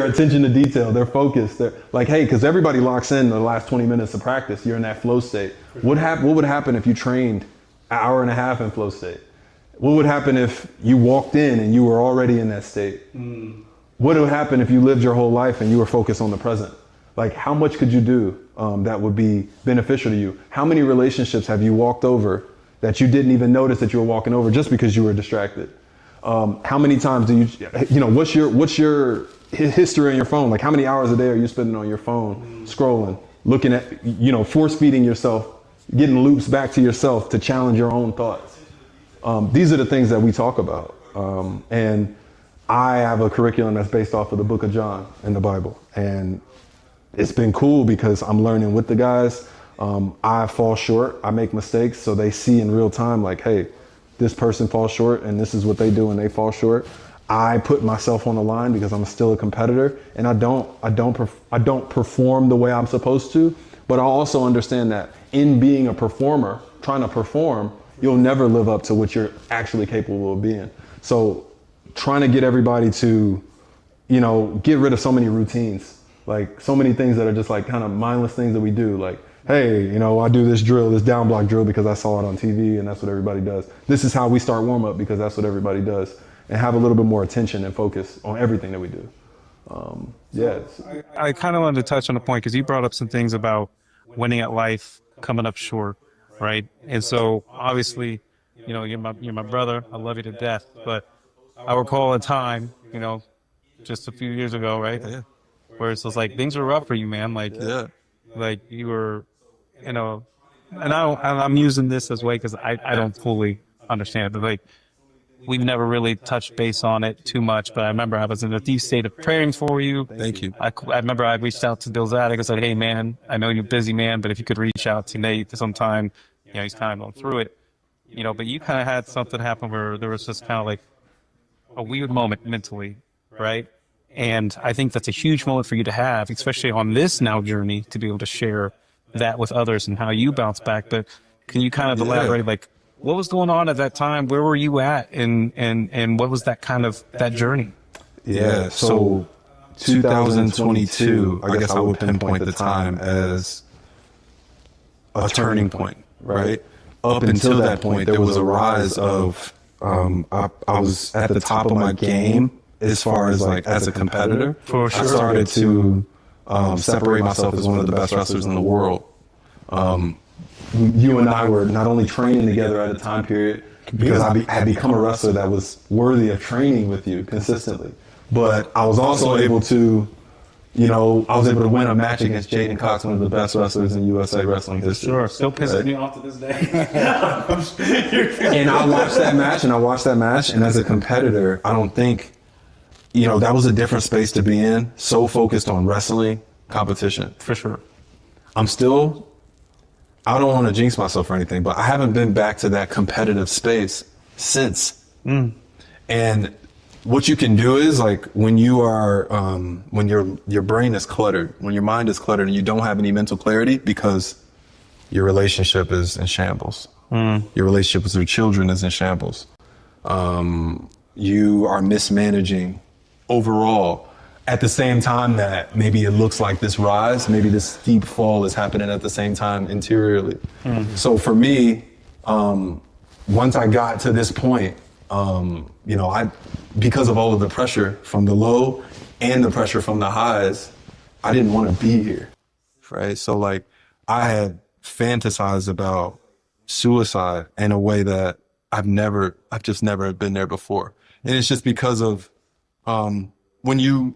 attention to detail, their focus. They're like, hey, because everybody locks in the last 20 minutes of practice. You're in that flow state. What would happen if you trained an hour and a half in flow state? What would happen if you walked in and you were already in that state? What would happen if you lived your whole life and you were focused on the present? Like, how much could you do that would be beneficial to you? How many relationships have you walked over that you didn't even notice that you were walking over just because you were distracted? How many times do you know, what's your history on your phone? Like, how many hours a day are you spending on your phone, scrolling, looking at, you know, force feeding yourself, getting loops back to yourself to challenge your own thoughts? These are the things that we talk about. And I have a curriculum that's based off of the book of John in the Bible. And it's been cool because I'm learning with the guys. I fall short, I make mistakes. So they see in real time, like, hey, this person falls short and this is what they do when they fall short. I put myself on the line because I'm still a competitor and I don't perform the way I'm supposed to, but I also understand that in being a performer, trying to perform, you'll never live up to what you're actually capable of being. So trying to get everybody to, you know, get rid of so many routines, like so many things that are just like kind of mindless things that we do. Like, hey, you know, I do this drill, this down block drill because I saw it on TV and that's what everybody does. This is how we start warm up because that's what everybody does. And have a little bit more attention and focus on everything that we do. I kind of wanted to touch on a point because you brought up some things about winning at life, coming up short, right? And so obviously, you know, you're my brother. I love you to death. But I recall a time, you know, just a few years ago, right? Yeah. Where it's just like things were rough for you, man. Like, Yeah. like you were, you know, and I'm using this as way because I don't fully understand it, but like we've never really touched base on it too much. But I remember I was in a deep state of praying for you. Thank you. I remember I reached out to Bill Zadig and said, hey man, I know you're busy, man, but if you could reach out to Nate sometime, you know, he's kind of going through it, you know, but you kind of had something happen where there was just kind of like a weird moment mentally, right? And I think that's a huge moment for you to have, especially on this now journey, to be able to share that with others and how you bounce back. But can you kind of elaborate, like, what was going on at that time? Where were you at? And what was that kind of, that journey? Yeah. So 2022, I guess I would pinpoint the time as a turning point, right? Up until that point, there was a rise of, I was at the top of my game as far as like as a competitor. For sure. I started to separate myself as one of the best wrestlers in the world. You and I were not only training together at a time period because I had become a wrestler that was worthy of training with you consistently, but I was also able to you know, I was able to win a match against Jaden Cox, one of the best wrestlers in USA wrestling history. Sure, still pisses me off to this day. And I watched that match, and as a competitor, I don't think, you know, that was a different space to be in. So focused on wrestling competition. For sure. I don't want to jinx myself or anything, but I haven't been back to that competitive space since. And what you can do is, like, when you are, when your brain is cluttered, when your mind is cluttered and you don't have any mental clarity because your relationship is in shambles. Your relationship with your children is in shambles. You are mismanaging overall. At the same time that maybe it looks like this rise, maybe this steep fall is happening at the same time interiorly. So for me, once I got to this point, you know, because of all of the pressure from the low and the pressure from the highs, I didn't want to be here, right? So like, I had fantasized about suicide in a way that I've just never been there before. And it's just because of, when you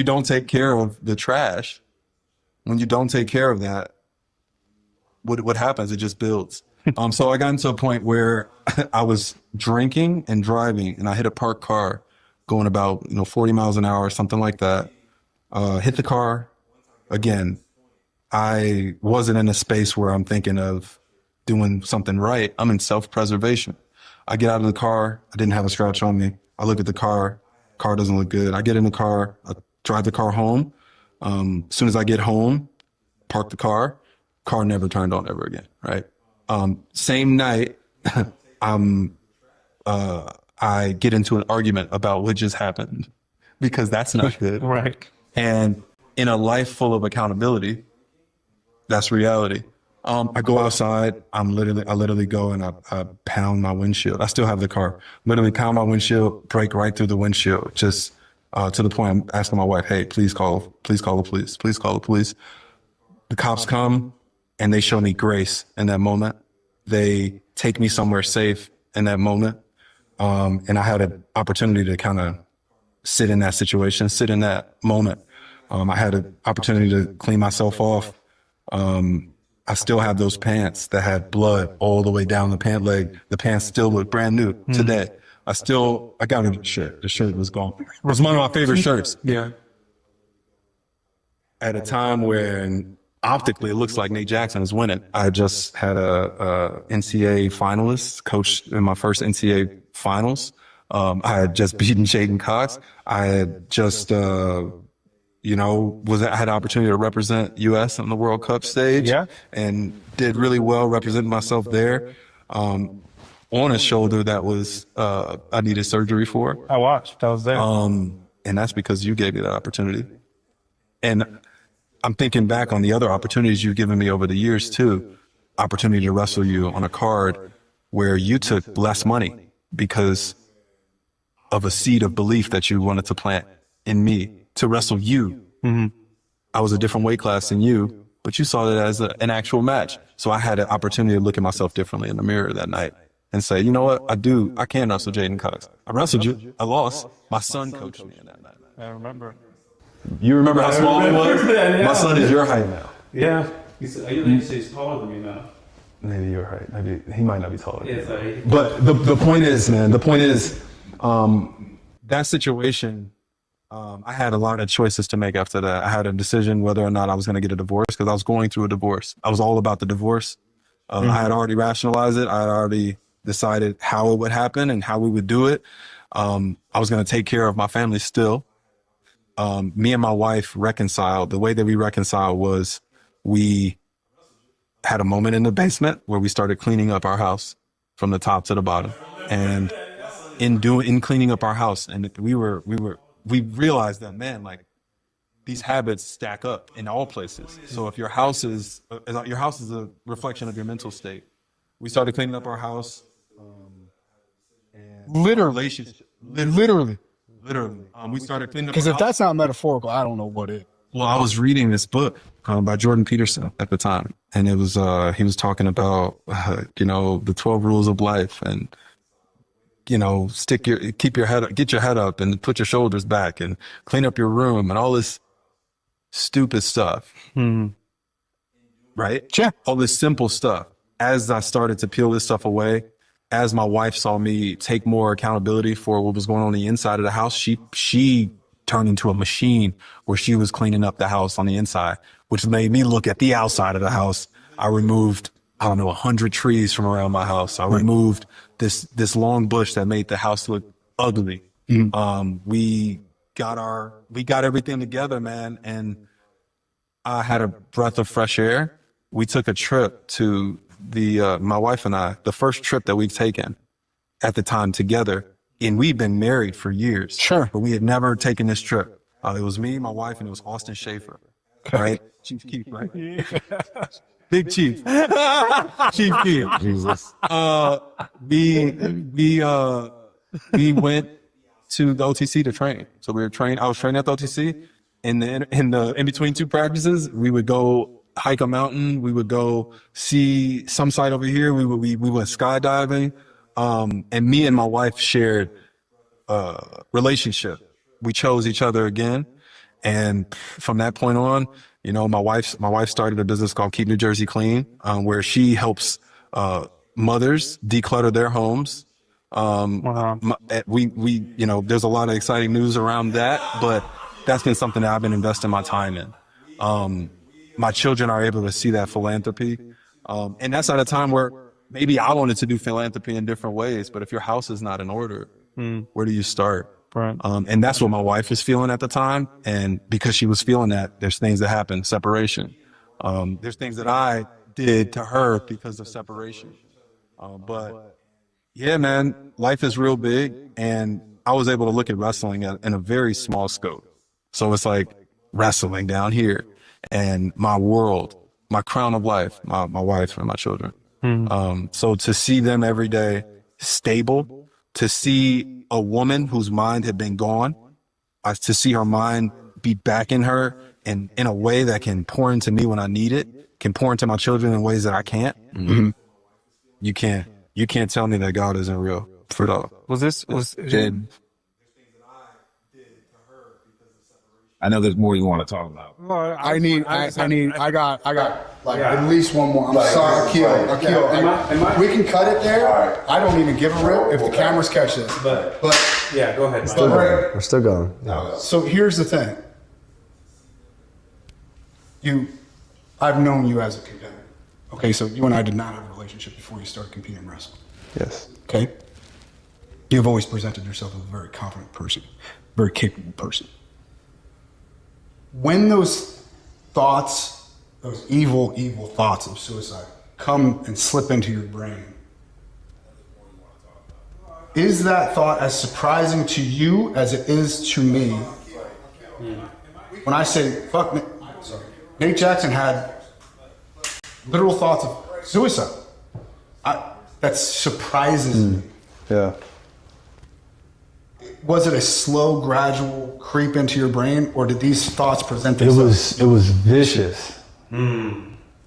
don't take care of the trash, when you don't take care of that, what happens? It just builds. So I got into a point where I was drinking and driving, and I hit a parked car going about, 40 miles an hour, something like that. Hit the car again. I wasn't in a space where I'm thinking of doing something right. I'm in self-preservation. I get out of the car. I didn't have a scratch on me. I look at the car. Car doesn't look good. I get in the car. I drive the car home. As soon as I get home, park the car. Car never turned on ever again, right? Same night, I get into an argument about what just happened, because that's not good. Right. And in a life full of accountability, that's reality. I go outside. I literally go and I pound my windshield. I still have the car. Literally pound my windshield, break right through the windshield. Just to the point I'm asking my wife, "Hey, please call the police. Please call the police." The cops come and they show me grace in that moment. They take me somewhere safe in that moment. And I had an opportunity to kind of sit in that situation, sit in that moment. I had an opportunity to clean myself off. I still have those pants that had blood all the way down the pant leg. The pants still look brand new today. I got a shirt. The shirt was gone. It was one of my favorite shirts. Yeah. At a time when optically it looks like Nate Jackson is winning. I just had a NCAA finalist, coached in my first NCAA finals. I had just beaten Jaden Cox. I had just, I had an opportunity to represent U.S. on the World Cup stage. Yeah. And did really well representing myself there. On a shoulder that was, I needed surgery for. I watched. I was there. And that's because you gave me that opportunity. And I'm thinking back on the other opportunities you've given me over the years too. Opportunity to wrestle you on a card where you took less money because of a seed of belief that you wanted to plant in me to wrestle you. Mm-hmm. I was a different weight class than you, but you saw it as an actual match. So I had an opportunity to look at myself differently in the mirror that night and say, you know what? I can wrestle Jaden Cox. I wrestled you. I lost. My son coached me in that night. I remember. You remember how small he was? Yeah. My son is your height now. Yeah. You say he's taller than me now. Maybe your height. Maybe he might not be taller. Yeah, sorry. But the point is, man, that situation, I had a lot of choices to make after that. I had a decision whether or not I was going to get a divorce, because I was going through a divorce. I was all about the divorce. I had already rationalized it. I had already decided how it would happen and how we would do it. I was going to take care of my family still. Me and my wife reconciled. The way that we reconciled was we had a moment in the basement where we started cleaning up our house from the top to the bottom. And in cleaning up our house, and we realized that, man, like, these habits stack up in all places. So if your house is a reflection of your mental state. We started cleaning up our house. And Literally. Literally. We started cleaning up Because our if house. that's not metaphorical, I don't know what is. Well, I was reading this book by Jordan Peterson at the time, and it was he was talking about the 12 rules of life, and keep your head up, get your head up, and put your shoulders back, and clean up your room, and all this stupid stuff, right? Yeah. All this simple stuff. As I started to peel this stuff away, as my wife saw me take more accountability for what was going on the inside of the house, she turned into a machine where she was cleaning up the house on the inside, which made me look at the outside of the house. I removed, I don't know, 100 trees from around my house. I removed this long bush that made the house look ugly. We got everything together, man, and I had a breath of fresh air. We took a trip to my wife and I, the first trip that we've taken at the time together, and we've been married for years. Sure. But we had never taken this trip. It was me, my wife, and it was Austin Schaefer, right? Chief Keef, right? Big Chief. Chief Keef. Jesus. We went to the OTC to train. So we were training. I was training at the OTC. In between two practices, we would go hike a mountain. We would go see some site over here. We went skydiving. And me and my wife shared a relationship. We chose each other again. And from that point on, you know, my wife started a business called Keep New Jersey Clean, where she helps mothers declutter their homes. You know, there's a lot of exciting news around that, but that's been something that I've been investing my time in. My children are able to see that philanthropy. And that's at a time where maybe I wanted to do philanthropy in different ways, but if your house is not in order, where do you start? Right. And that's what my wife was feeling at the time. And because she was feeling that, there's things that happen, separation. There's things that I did to her because of separation. But yeah, man, life is real big. And I was able to look at wrestling in a very small scope. So it's like wrestling down here and my world, my crown of life, my wife and my children. So to see them every day stable, to see a woman whose mind had been gone, to see her mind be back in her and in a way that can pour into me when I need it, can pour into my children in ways that I can't. You can't tell me that God isn't real. For dog. I know there's more you want to talk about. I got like at least one more. I'm sorry, Akil. We can cut it there. I don't even give a rip if the cameras catch this. But Yeah, go ahead. We're still going. so here's the thing. I've known you as a competitor. Okay, so you and I did not have a relationship before you started competing in wrestling. Yes. Okay? You've always presented yourself as a very confident person, very capable person. When those thoughts, those evil thoughts of suicide come and slip into your brain, is that thought as surprising to you as it is to me? When I say, fuck, Nate Jackson had literal thoughts of suicide. That surprises me. Yeah. Was it a slow, gradual creep into your brain, or did these thoughts present themselves? It was vicious.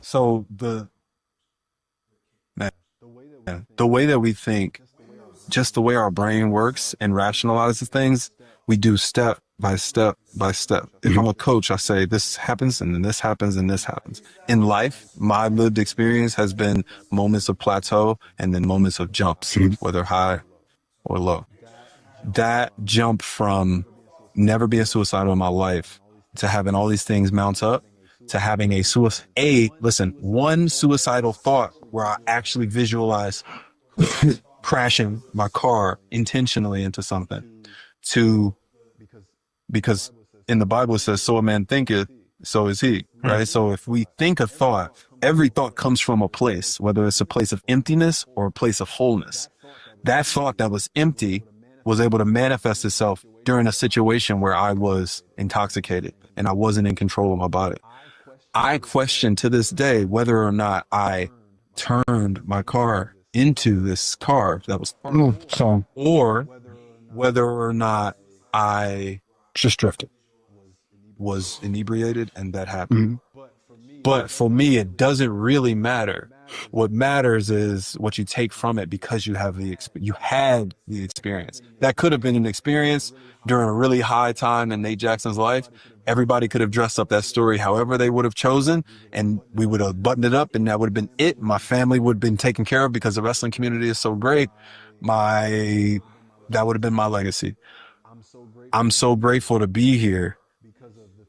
So the way that we think, just the way our brain works and rationalizes things, we do step by step by step. If I'm a coach, I say this happens and then this happens and this happens. In life, my lived experience has been moments of plateau and then moments of jumps, whether high or low. That jump from never being suicidal in my life to having all these things mount up to having one suicidal thought where I actually visualize crashing my car intentionally into something, because in the Bible it says, so a man thinketh, so is he, right? So if we think a thought, every thought comes from a place, whether it's a place of emptiness or a place of wholeness. That thought that was empty was able to manifest itself during a situation where I was intoxicated and I wasn't in control of my body. I question to this day whether or not I turned my car into this car that was, or whether or not I Just drifted. was inebriated and that happened. But for me, it doesn't really matter. What matters is what you take from it because you have you had the experience. That could have been an experience during a really high time in Nate Jackson's life. Everybody could have dressed up that story however they would have chosen, and we would have buttoned it up, and that would have been it. My family would have been taken care of because the wrestling community is so great. That would have been my legacy. I'm so grateful to be here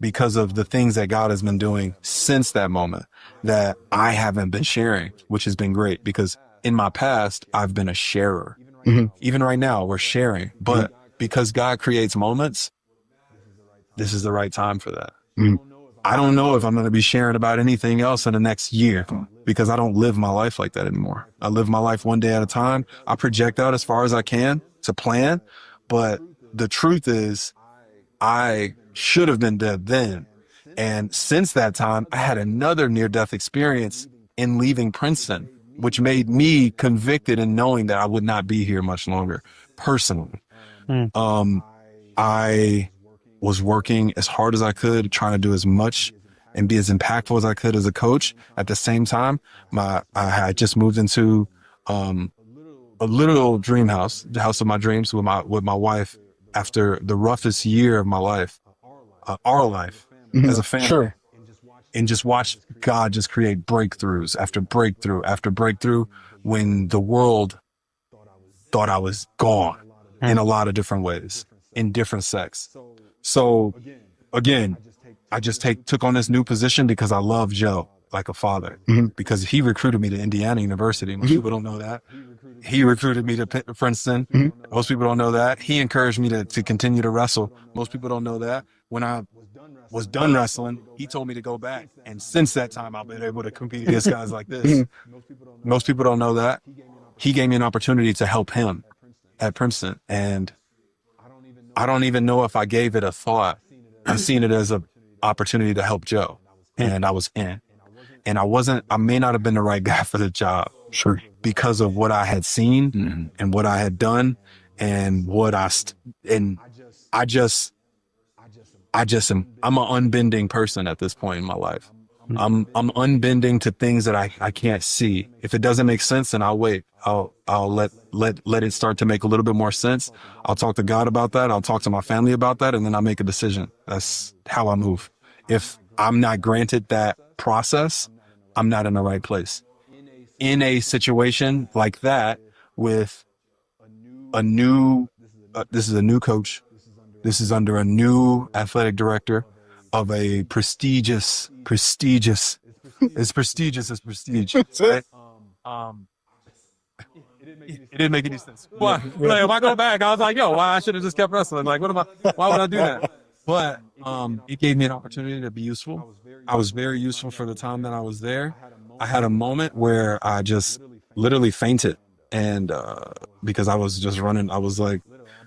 because of the things that God has been doing since that moment that I haven't been sharing, which has been great because in my past, I've been a sharer. Even right now, we're sharing. But because God creates moments, this is the right time for that. I don't know if I'm going to be sharing about anything else in the next year because I don't live my life like that anymore. I live my life one day at a time. I project out as far as I can to plan. But the truth is, I should have been dead then. And since that time, I had another near-death experience in leaving Princeton, which made me convicted in knowing that I would not be here much longer, personally. I was working as hard as I could, trying to do as much and be as impactful as I could as a coach. At the same time, I had just moved into a little dream house, the house of my dreams with my wife after the roughest year of my life, our life as a family. Sure. And just watch God just create breakthroughs after breakthrough after breakthrough when the world thought I was gone in a lot of different ways, in different sects. So again, I just took on this new position because I love Joe like a father, because he recruited me to Indiana University. Most people don't know that. He recruited me to Princeton. Most people don't know that. He encouraged me to continue to wrestle. Most people don't know that. When I was done wrestling, he told me to go back. And since that time, I've been able to compete against guys like this. Most people don't know that. He gave me an opportunity to help him at Princeton. And I don't even know if I gave it a thought. I've seen it as an opportunity to help Joe. And I was in. And I may not have been the right guy for the job. Sure. Because of what I had seen and what I had done and I'm an unbending person at this point in my life. I'm unbending to things that I can't see. If it doesn't make sense, then I'll wait. I'll let it start to make a little bit more sense. I'll talk to God about that. I'll talk to my family about that, and then I'll make a decision. That's how I move. If I'm not granted that process, I'm not in the right place. In a situation like that with this is a new coach. This is under a new athletic director of a prestigious, as prestigious as prestige. Right? It didn't make any sense. Why? Like, if I go back, I was like, why I should have just kept wrestling. Like, why would I do that? But it gave me an opportunity to be useful. I was very useful for the time that I was there. I had a moment where I just literally fainted. And because I was just running, I was like,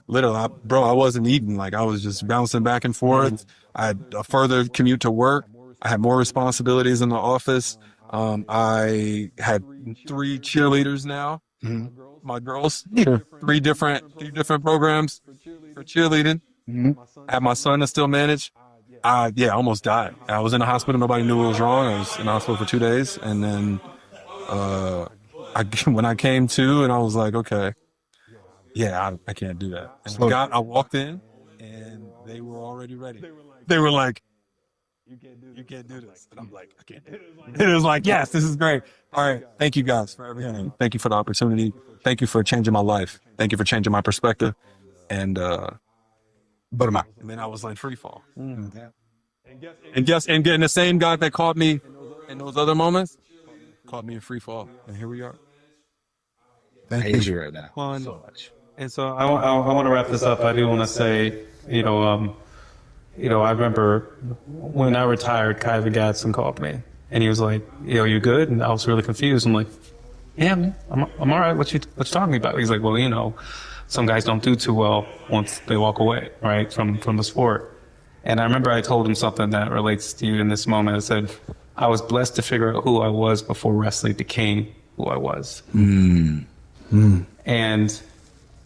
I wasn't eating. Like, I was just bouncing back and forth. I had a further commute to work. I had more responsibilities in the office. I had 3 cheerleaders now. My girls, 3 different programs for cheerleading. I had my son to still manage. I almost died. I was in the hospital. Nobody knew what was wrong. I was in the hospital for 2 days. And then when I came to, and I was like, okay, I can't do that. And I walked in, and they were already ready. They were like, you can't do this. And I'm like, I can't do it. And it was like, yes, this is great. All right. Thank you guys for everything. Thank you for the opportunity. Thank you for changing my life. Thank you for changing my perspective. And then I was like free fall. And getting the same guy that caught me in those other moments caught me in free fall. And here we are. Thank you right now. Well, So much. And so I want to wrap this up. I do want to say, I remember when I retired, Kai Gadsden called me, and he was like, you good? And I was really confused. I'm like, yeah, man, I'm all right. What you talking about? He's like, well, some guys don't do too well once they walk away, right, from the sport. And I remember I told him something that relates to you in this moment. I said, I was blessed to figure out who I was before wrestling became who I was. And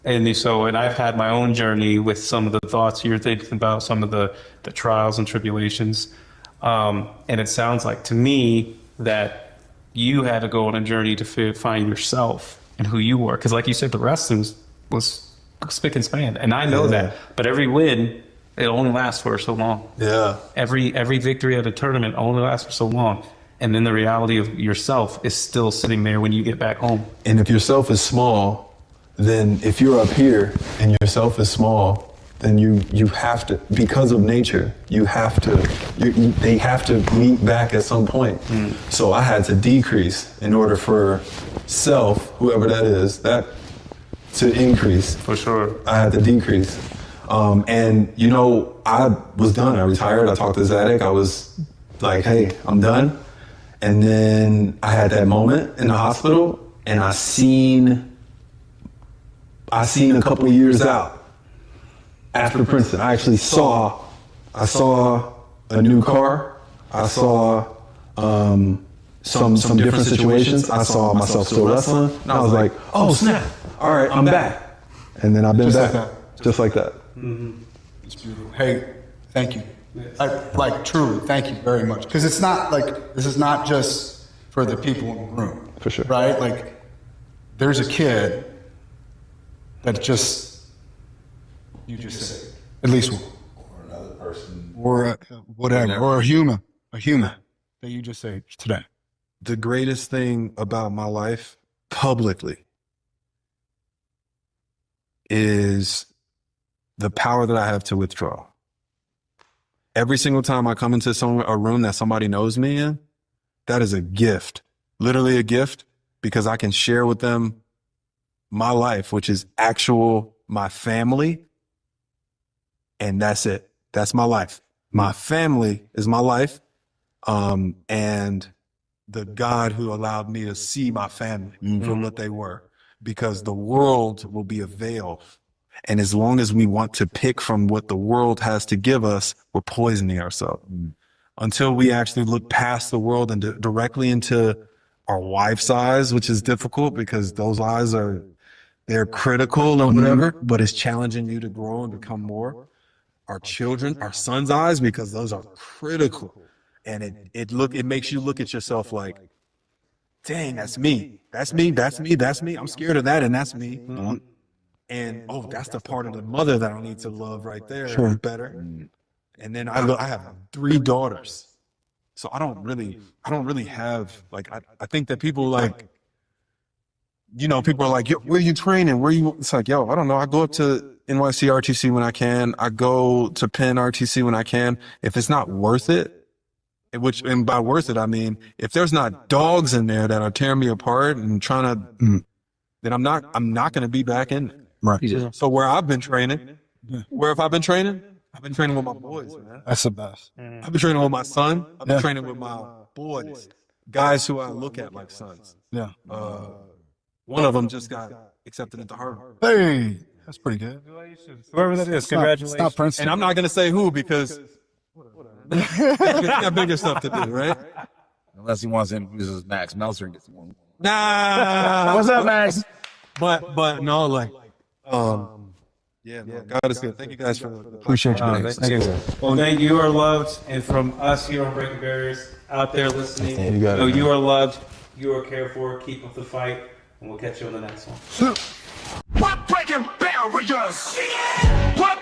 I've had my own journey with some of the thoughts you're thinking about, some of the trials and tribulations. And it sounds like to me that you had to go on a journey to find yourself and who you were. Because like you said, the wrestling was spick and span. And I know that. But every win, it only lasts for so long. Yeah. Every victory at a tournament only lasts for so long. And then the reality of yourself is still sitting there when you get back home. And if yourself is small, then if you're up here and yourself is small, then you have to, because of nature, they have to meet back at some point. So I had to decrease in order for self, whoever that is, that to increase. For sure. I had to decrease. And you know, I was done. I retired. I talked to Zadok. I was like, hey, I'm done. And then I had that moment in the hospital, and I seen a couple of years out after Princeton. I actually saw a new car. I saw some different situations. I saw myself still wrestling, and I was like, oh snap! All right, I'm back. And then I've been back, just like that. It's beautiful. Hey, thank you. Like truly, thank you very much. Because it's not like, this is not just for the people in the room. For sure. Right? Like, there's a kid that just, you just said, at least one. Or another person. Or whatever. Or a human that you just say today. The greatest thing about my life publicly is the power that I have to withdraw. Every single time I come into a room that somebody knows me in, that is a gift, literally a gift, because I can share with them my life, which is my family. And that's it. That's my life. My family is my life. And the God who allowed me to see my family for what they were, because the world will be a veil. And as long as we want to pick from what the world has to give us, we're poisoning ourselves. Until we actually look past the world and directly into our wife's eyes, which is difficult because those eyes they're critical or whatever, but it's challenging you to grow and become more. Our children, our sons' eyes, because those are critical. And it makes you look at yourself like, dang, that's me. That's me. That's me. That's me. I'm scared of that. And that's me. And that's the part of the mother that I need to love right there better. And then I have 3 daughters, so I don't really have like I think that people like, you know, people are like, yo, where are you training? Where you? It's like, yo, I don't know. I go up to NYC RTC when I can. I go to Penn RTC when I can. If it's not worth it, and by worth it I mean if there's not dogs in there that are tearing me apart and trying to, then I'm not going to be back in there. Right. So where I've been training, where have I been training? I've been training with my boys, man. That's the best. I've been training with my son. I've been training with my boys, guys who I look at like sons. Yeah. One of them just got accepted into Harvard. Hey, that's pretty good. Whoever that is, congratulations. It's not Princeton. And I'm not going to say who because he's got bigger stuff to do, right? Unless he wants to introduce Max Meltzer and get one. Nah. What's up, Max? But no, like, yeah, man, God is good. Thank you guys for Appreciate you guys. Thank you. Well, then you are loved, and from us here on Breaking Barriers out there listening, You got it, you are loved, you are cared for. Keep up the fight, and we'll catch you on the next one. What breaking barriers? What